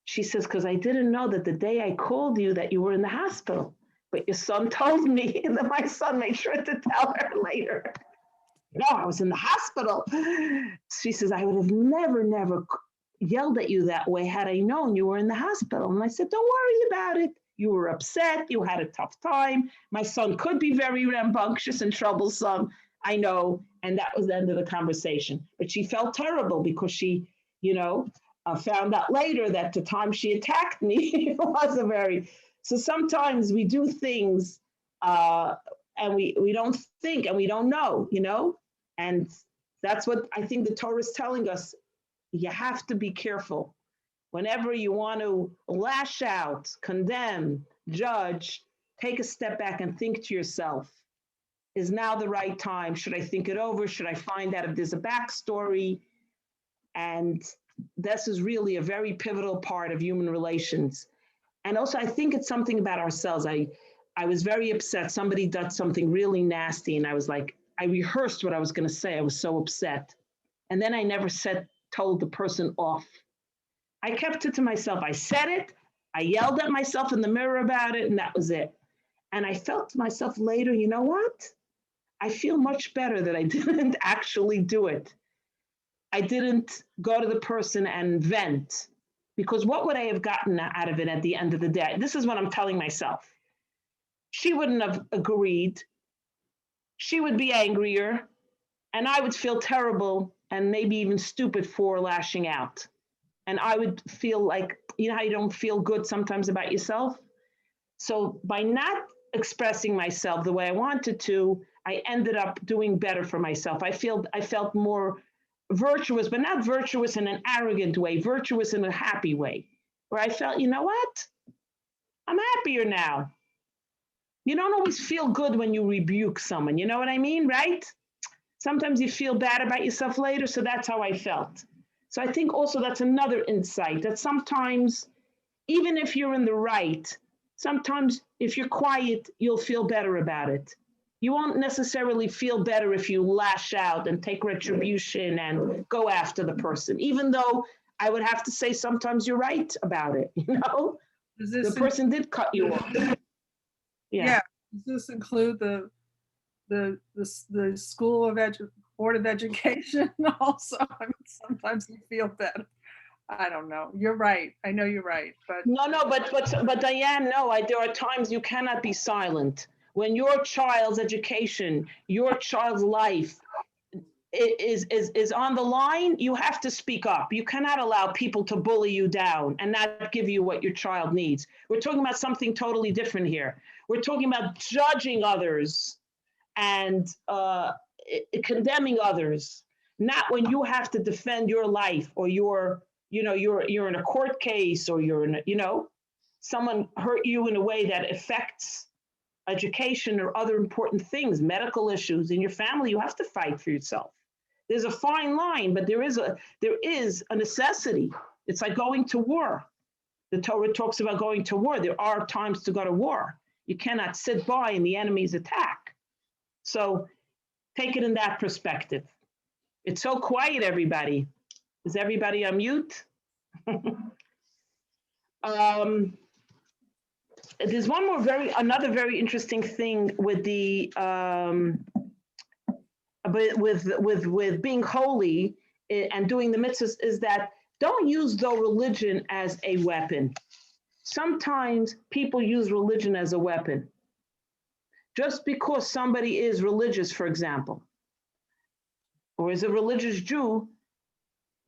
She says, because I didn't know that the day I called you that you were in the hospital. But your son told me, and then my son made sure to tell her later. No, I was in the hospital. She says, I would have never yelled at you that way had I known you were in the hospital. And I said, don't worry about it. You were upset. You had a tough time. My son could be very rambunctious and troublesome. I know. And that was the end of the conversation. But she felt terrible because she, found out later that the time she attacked me wasn't very. So sometimes we do things and we don't think and we don't know, And that's what I think the Torah is telling us. You have to be careful. Whenever you want to lash out, condemn, judge, take a step back and think to yourself, is now the right time? Should I think it over? Should I find out if there's a backstory? And this is really a very pivotal part of human relations. And also, I think it's something about ourselves. I was very upset. Somebody did something really nasty, and I was like, I rehearsed what I was going to say. I was so upset. And then I never told the person off. I kept it to myself. I said it. I yelled at myself in the mirror about it, and that was it. And I felt to myself later, you know what? I feel much better that I didn't actually do it. I didn't go to the person and vent, because what would I have gotten out of it at the end of the day? This is what I'm telling myself. She wouldn't have agreed. She would be angrier, and I would feel terrible and maybe even stupid for lashing out. And I would feel like, how you don't feel good sometimes about yourself? So by not expressing myself the way I wanted to, I ended up doing better for myself. I felt more virtuous, but not virtuous in an arrogant way, virtuous in a happy way, where I felt, you know what? I'm happier now. You don't always feel good when you rebuke someone. You know what I mean, right? Sometimes you feel bad about yourself later. So that's how I felt. So I think also that's another insight, that sometimes, even if you're in the right, sometimes if you're quiet, you'll feel better about it. You won't necessarily feel better if you lash out and take retribution and go after the person, even though I would have to say sometimes you're right about it, you know? The person did cut you off. Yeah. Does this include the school of Board of Education also? I mean, sometimes you feel better. I don't know. You're right. I know you're right, but No, but Diane, no, there are times you cannot be silent. When your child's education, your child's life is on the line, you have to speak up. You cannot allow people to bully you down and not give you what your child needs. We're talking about something totally different here. We're talking about judging others and condemning others, not when you have to defend your life, or you're in a court case, or you're in someone hurt you in a way that affects education or other important things, medical issues in your family. You have to fight for yourself. There's a fine line, but there is a necessity. It's like going to war. The Torah talks about going to war. There are times to go to war. You cannot sit by in the enemy's attack. So take it in that perspective. It's so quiet, everybody. Is everybody on mute? There's another very interesting thing with the with being holy and doing the mitzvahs, is that don't use religion as a weapon. Sometimes people use religion as a weapon. Just because somebody is religious, for example, or is a religious Jew,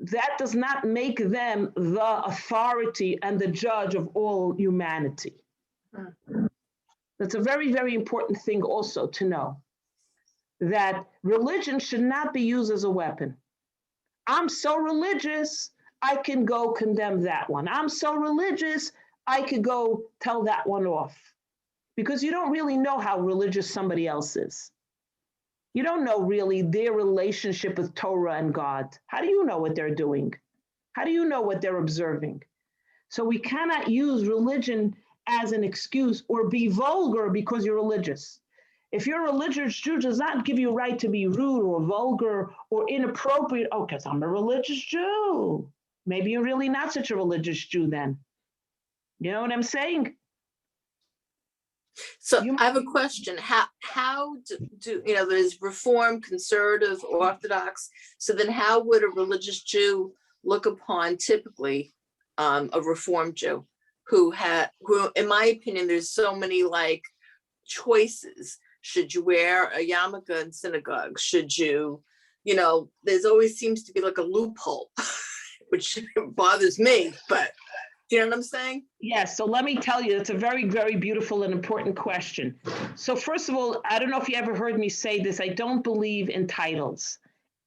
that does not make them the authority and the judge of all humanity. That's a very, very important thing also to know, that religion should not be used as a weapon. I'm so religious, I can go condemn that one. I'm so religious, I could go tell that one off. Because you don't really know how religious somebody else is. You don't know really their relationship with Torah and God. How do you know what they're doing? How do you know what they're observing? So we cannot use religion as an excuse or be vulgar because you're religious. If you're a religious Jew, does not give you a right to be rude or vulgar or inappropriate. Oh, because I'm a religious Jew. Maybe you're really not such a religious Jew then. You know what I'm saying? So I have a question. How do there's Reform, Conservative, Orthodox. So then how would a religious Jew look upon typically a Reformed Jew who in my opinion, there's so many choices. Should you wear a yarmulke in synagogue? Should you, there's always seems to be a loophole, which bothers me, but do you know what I'm saying? Yes. So let me tell you, it's a very, very beautiful and important question. So first of all, I don't know if you ever heard me say this. I don't believe in titles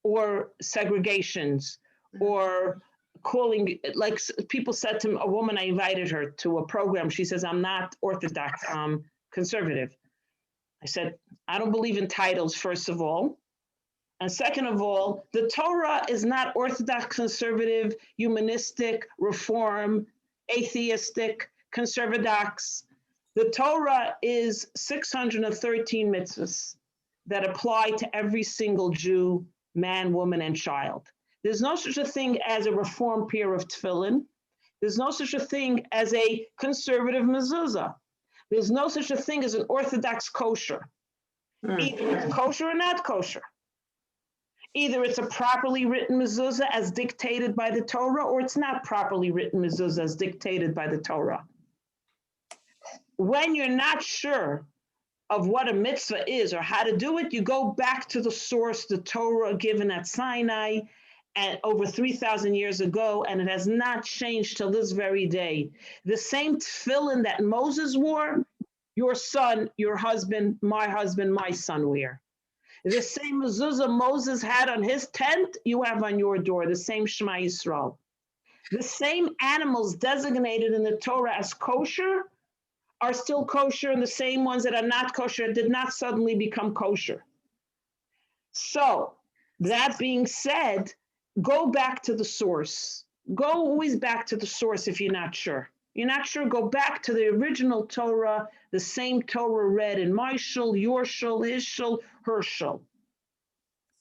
or segregations or calling, like people said to a woman, I invited her to a program. She says, I'm not Orthodox, I'm conservative. I said, I don't believe in titles, first of all. And second of all, the Torah is not Orthodox, conservative, humanistic, reform, atheistic, conservadox. The Torah is 613 mitzvahs that apply to every single Jew, man, woman, and child. There's no such a thing as a reform pair of tefillin. There's no such a thing as a conservative mezuzah. There's no such a thing as an Orthodox kosher. Either it's kosher or not kosher. Either it's a properly written mezuzah as dictated by the Torah, or it's not properly written mezuzah as dictated by the Torah. When you're not sure of what a mitzvah is or how to do it, you go back to the source, the Torah given at Sinai and over 3,000 years ago, and it has not changed till this very day. The same tefillin that Moses wore, your son, your husband, my son wear. The same mezuzah Moses had on his tent, you have on your door, the same Shema Yisrael. The same animals designated in the Torah as kosher are still kosher, and the same ones that are not kosher did not suddenly become kosher. So, that being said, go back to the source. Go always back to the source if you're not sure. You're not sure, go back to the original Torah, the same Torah read in my shul, your shul, his shul, her shul.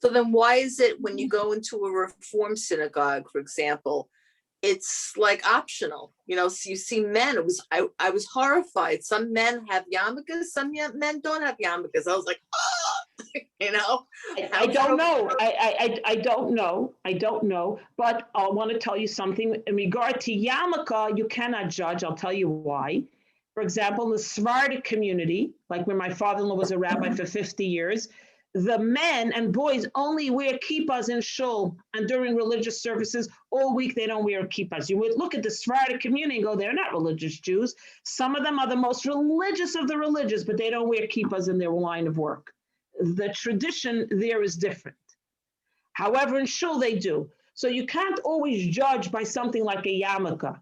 So then why is it when you go into a Reform synagogue, for example, it's like optional, so you see men, I was horrified. Some men have yarmulkes, some men don't have yarmulkes. I was like, oh, I don't know. I don't know. But I want to tell you something. In regard to yarmulke, you cannot judge. I'll tell you why. For example, in the Sephardic community, like when my father-in-law was a rabbi for 50 years, the men and boys only wear kippahs in shul, and during religious services all week they don't wear kippahs. You would look at the Sephardic community and go, they're not religious Jews. Some of them are the most religious of the religious, but they don't wear kippahs in their line of work. The tradition there is different. However, in shul they do. So you can't always judge by something like a yarmulke.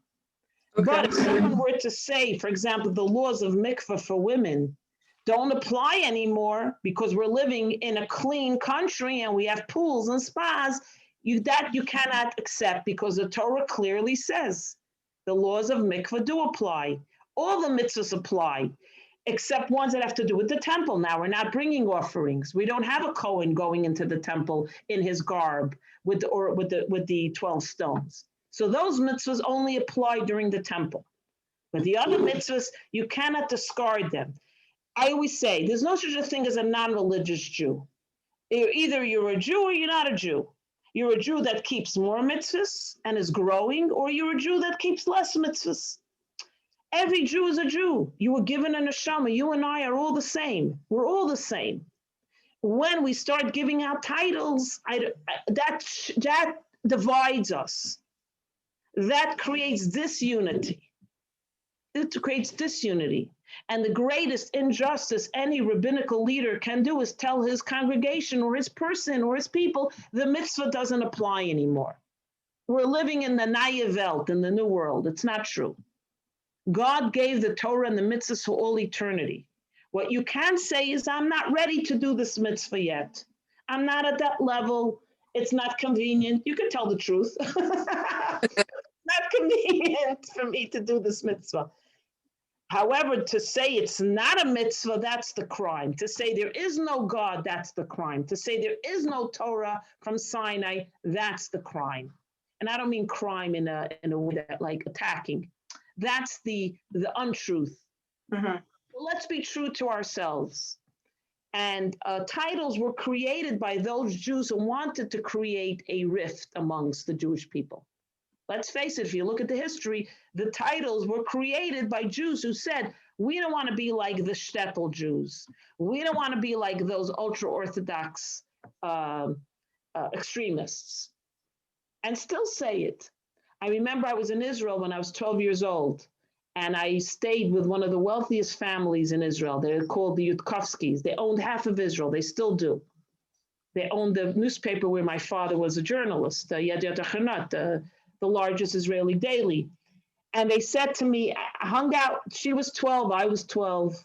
Okay. But if someone were to say, for example, the laws of mikveh for women don't apply anymore because we're living in a clean country and we have pools and spas, you cannot accept, because the Torah clearly says the laws of mikveh do apply. All the mitzvahs apply, except ones that have to do with the temple. Now we're not bringing offerings. We don't have a Kohen going into the temple in his garb with the 12 stones. So those mitzvahs only apply during the temple. But the other mitzvahs, you cannot discard them. I always say, there's no such a thing as a non-religious Jew. Either you're a Jew or you're not a Jew. You're a Jew that keeps more mitzvahs and is growing, or you're a Jew that keeps less mitzvahs. Every Jew is a Jew. You were given a neshama. You and I are all the same. We're all the same. When we start giving out titles, that divides us. That creates disunity. It creates disunity. And the greatest injustice any rabbinical leader can do is tell his congregation or his person or his people the mitzvah doesn't apply anymore. We're living in the Neue Welt, in the new world. It's not true. God gave the Torah and the mitzvahs for all eternity. What you can say is, I'm not ready to do this mitzvah yet. I'm not at that level. It's not convenient. You can tell the truth. Not convenient for me to do this mitzvah. However, to say it's not a mitzvah, that's the crime. To say there is no God, that's the crime. To say there is no Torah from Sinai, that's the crime. And I don't mean crime in a way that like attacking. That's the untruth. Mm-hmm. Well, let's be true to ourselves. And titles were created by those Jews who wanted to create a rift amongst the Jewish people. Let's face it, if you look at the history, the titles were created by Jews who said, we don't want to be like the shtetl Jews. We don't want to be like those ultra-Orthodox extremists. And still say it. I remember I was in Israel when I was 12 years old, and I stayed with one of the wealthiest families in Israel. They're called the Yudkovskis. They owned half of Israel. They still do. They owned the newspaper where my father was a journalist, Yediot Ahronoth, the largest Israeli daily. And they said to me, I hung out, she was 12, I was 12,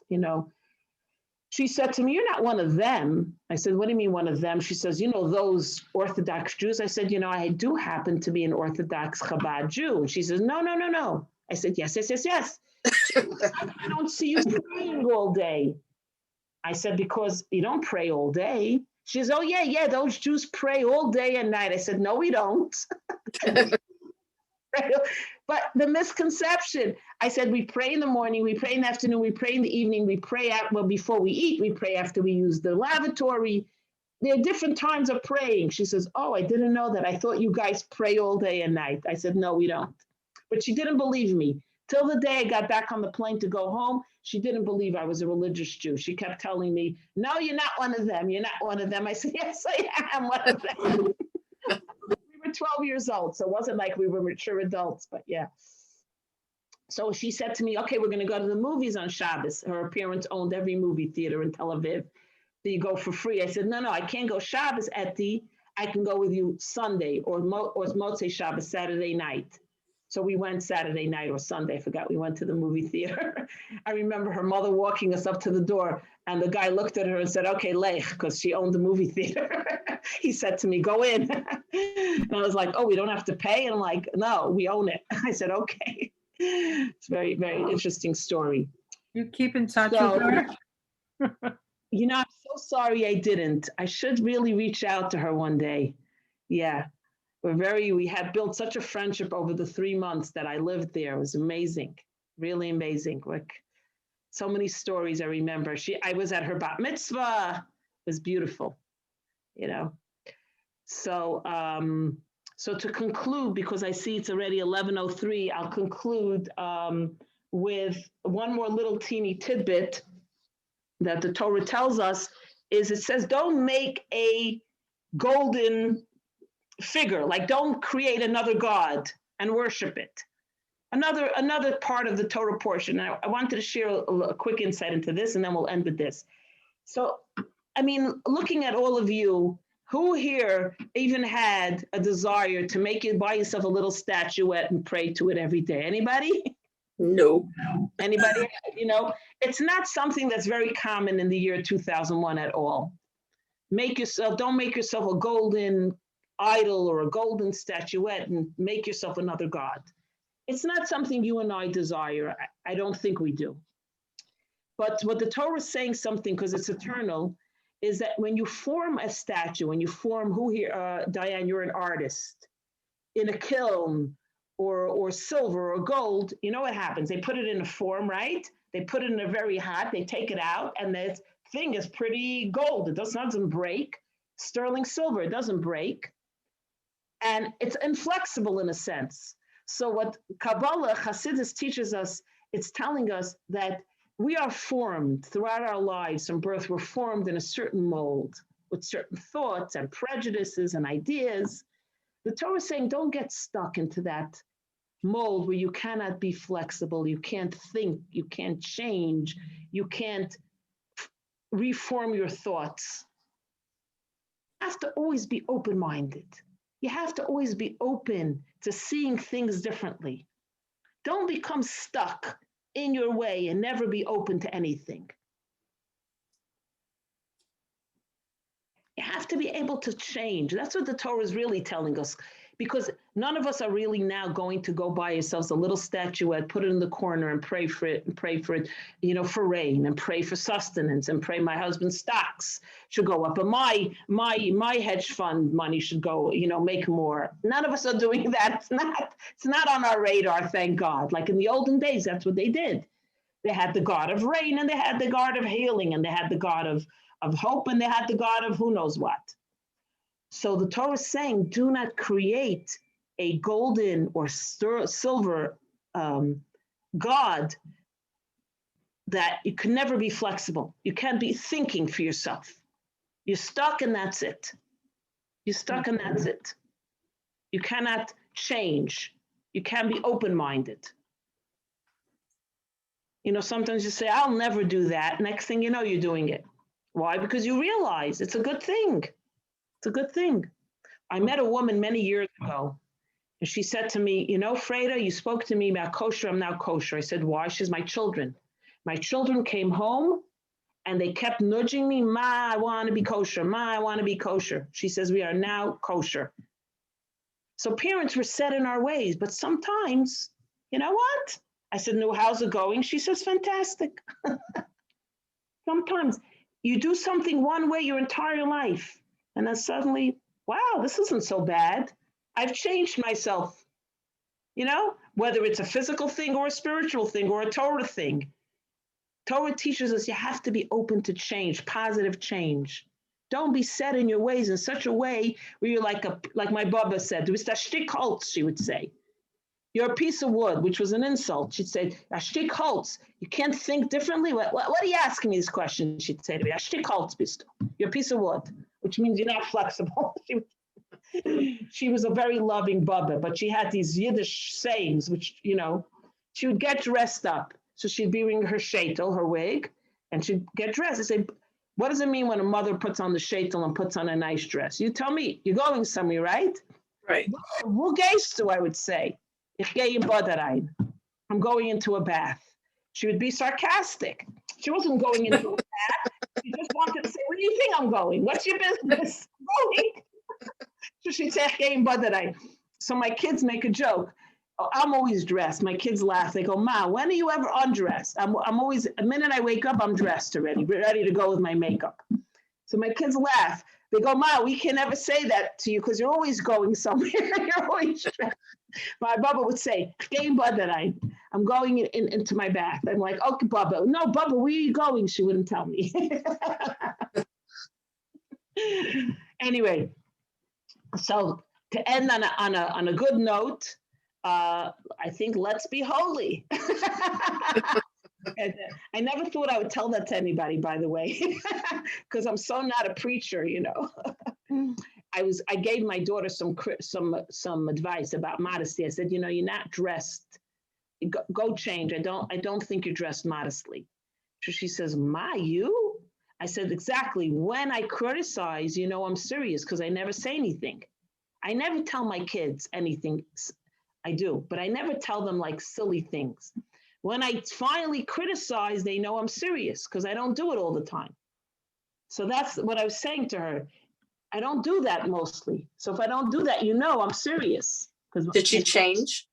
She said to me, you're not one of them. I said, what do you mean one of them? She says, those Orthodox Jews. I said, I do happen to be an Orthodox Chabad Jew. And she says, no. I said, yes. I don't see you praying all day. I said, because you don't pray all day. She says, oh, yeah, those Jews pray all day and night. I said, no, we don't. But the misconception, I said, we pray in the morning, we pray in the afternoon, we pray in the evening, we pray before we eat, we pray after we use the lavatory. There are different times of praying. She says, oh, I didn't know that. I thought you guys pray all day and night. I said, no, we don't. But she didn't believe me. Till the day I got back on the plane to go home, she didn't believe I was a religious Jew. She kept telling me, no, you're not one of them. You're not one of them. I said, yes, I am one of them. We were 12 years old, so it wasn't like we were mature adults, but yeah. So she said to me, okay, we're going to go to the movies on Shabbos. Her parents owned every movie theater in Tel Aviv. So you go for free. I said, no, I can't go Shabbos, Eti. I can go with you Sunday or Motzei Shabbos, Saturday night. So we went Saturday night or Sunday. I forgot. We went to the movie theater. I remember her mother walking us up to the door, and the guy looked at her and said, okay, lech, because she owned the movie theater. He said to me, go in. And I was like, oh, we don't have to pay? And I'm like, no, we own it. I said, okay. It's a very, very interesting story. You keep in touch So, with her? I'm so sorry I didn't. I should really reach out to her one day. Yeah. We had built such a friendship over the 3 months that I lived there. It was amazing, really amazing. Like so many stories I remember. I was at her bat mitzvah. It was beautiful, So, so to conclude, because I see it's already 11:03, I'll conclude with one more little teeny tidbit that the Torah tells us is it says, don't make a golden figure, like don't create another God and worship it. Another part of the Torah portion. I wanted to share a quick insight into this, and then we'll end with this. So, looking at all of you, who here even had a desire to buy yourself a little statuette and pray to it every day? Anybody? No. Anybody? It's not something that's very common in the year 2001 at all. Don't make yourself a golden idol or a golden statuette and make yourself another God. It's not something you and I desire. I don't think we do. But what the Torah is saying something, because it's eternal, is that when you form a statue, when you form, Diane, you're an artist, in a kiln or silver or gold, you know what happens? They put it in a form, right? They put it in a very hot, they take it out, and the thing is pretty gold. It doesn't break. Sterling silver, it doesn't break. And it's inflexible in a sense. So what Kabbalah, Hasidus teaches us, it's telling us that we are formed throughout our lives from birth. We're formed in a certain mold with certain thoughts and prejudices and ideas. The Torah is saying, don't get stuck into that mold where you cannot be flexible, you can't think, you can't change, you can't reform your thoughts. You have to always be open-minded. You have to always be open to seeing things differently. Don't become stuck in your way and never be open to anything. You have to be able to change. That's what the Torah is really telling us, because none of us are really now going to go buy ourselves a little statuette, put it in the corner and pray for it, for rain, and pray for sustenance, and pray my husband's stocks should go up, and my hedge fund money should go, make more. None of us are doing that. It's not on our radar, thank God. Like in the olden days, that's what they did. They had the God of rain, and they had the God of healing, and they had the God of hope, and they had the God of who knows what. So the Torah is saying, do not create a golden or silver God that you can never be flexible. You can't be thinking for yourself. You're stuck and that's it. You're stuck and that's it. You cannot change. You can't be open-minded. Sometimes you say, I'll never do that. Next thing you know, you're doing it. Why? Because you realize it's a good thing. It's a good thing. I met a woman many years ago, and she said to me, Freida, you spoke to me about kosher. I'm now kosher. I said, why? She says, my children. My children came home, and they kept nudging me, Ma, I want to be kosher. Ma, I want to be kosher. She says, we are now kosher. So parents were set in our ways, but sometimes, you know what? I said, no, how's it going? She says, fantastic. Sometimes you do something one way your entire life, and then suddenly, wow, this isn't so bad. I've changed myself, whether it's a physical thing or a spiritual thing or a Torah thing. Torah teaches us you have to be open to change, positive change. Don't be set in your ways in such a way where you're like my Baba said, du bist a Stück Holz, she would say. You're a piece of wood, which was an insult. She'd say, a Stück Holz, you can't think differently? What are you asking me this question? She'd say to me, a Stück Holz bist du. You're a piece of wood, which means you're not flexible. She was a very loving Baba, but she had these Yiddish sayings, which, she she would get dressed up. So she'd be wearing her sheitel, her wig, and she'd get dressed. I say, what does it mean when a mother puts on the sheitel and puts on a nice dress? You tell me, you're going somewhere, right? Right. Wo gehst du, I would say. Ich gehe in Bad rein. I'm going into a bath. She would be sarcastic. She wasn't going into a bath. She just wanted to say, where do you think I'm going? What's your business? I'm going. So she'd say, ich gehe in Bad rein. So my kids make a joke. Oh, I'm always dressed. My kids laugh. They go, Ma, when are you ever undressed? I'm always, the minute I wake up, I'm dressed already, ready to go with my makeup. So my kids laugh. They go, Ma, we can never say that to you because you're always going somewhere. You're always dressed. My Bubba would say, I'm going into my bath. I'm like, okay, Bubba. No, Bubba, where are you going? She wouldn't tell me. Anyway, so to end on a good note, I think let's be holy. And, I never thought I would tell that to anybody, by the way, because I'm so not a preacher, you know. I gave my daughter some advice about modesty. I said, you know, you're not dressed. Go change. I don't think you're dressed modestly. So she says, Ma, you? I said, exactly. When I criticize, you know, I'm serious because I never say anything. I never tell my kids anything. I do, but I never tell them like silly things. When I finally criticize, they know I'm serious because I don't do it all the time. So that's what I was saying to her. I don't do that mostly. So if I don't do that, you know I'm serious. Did she change?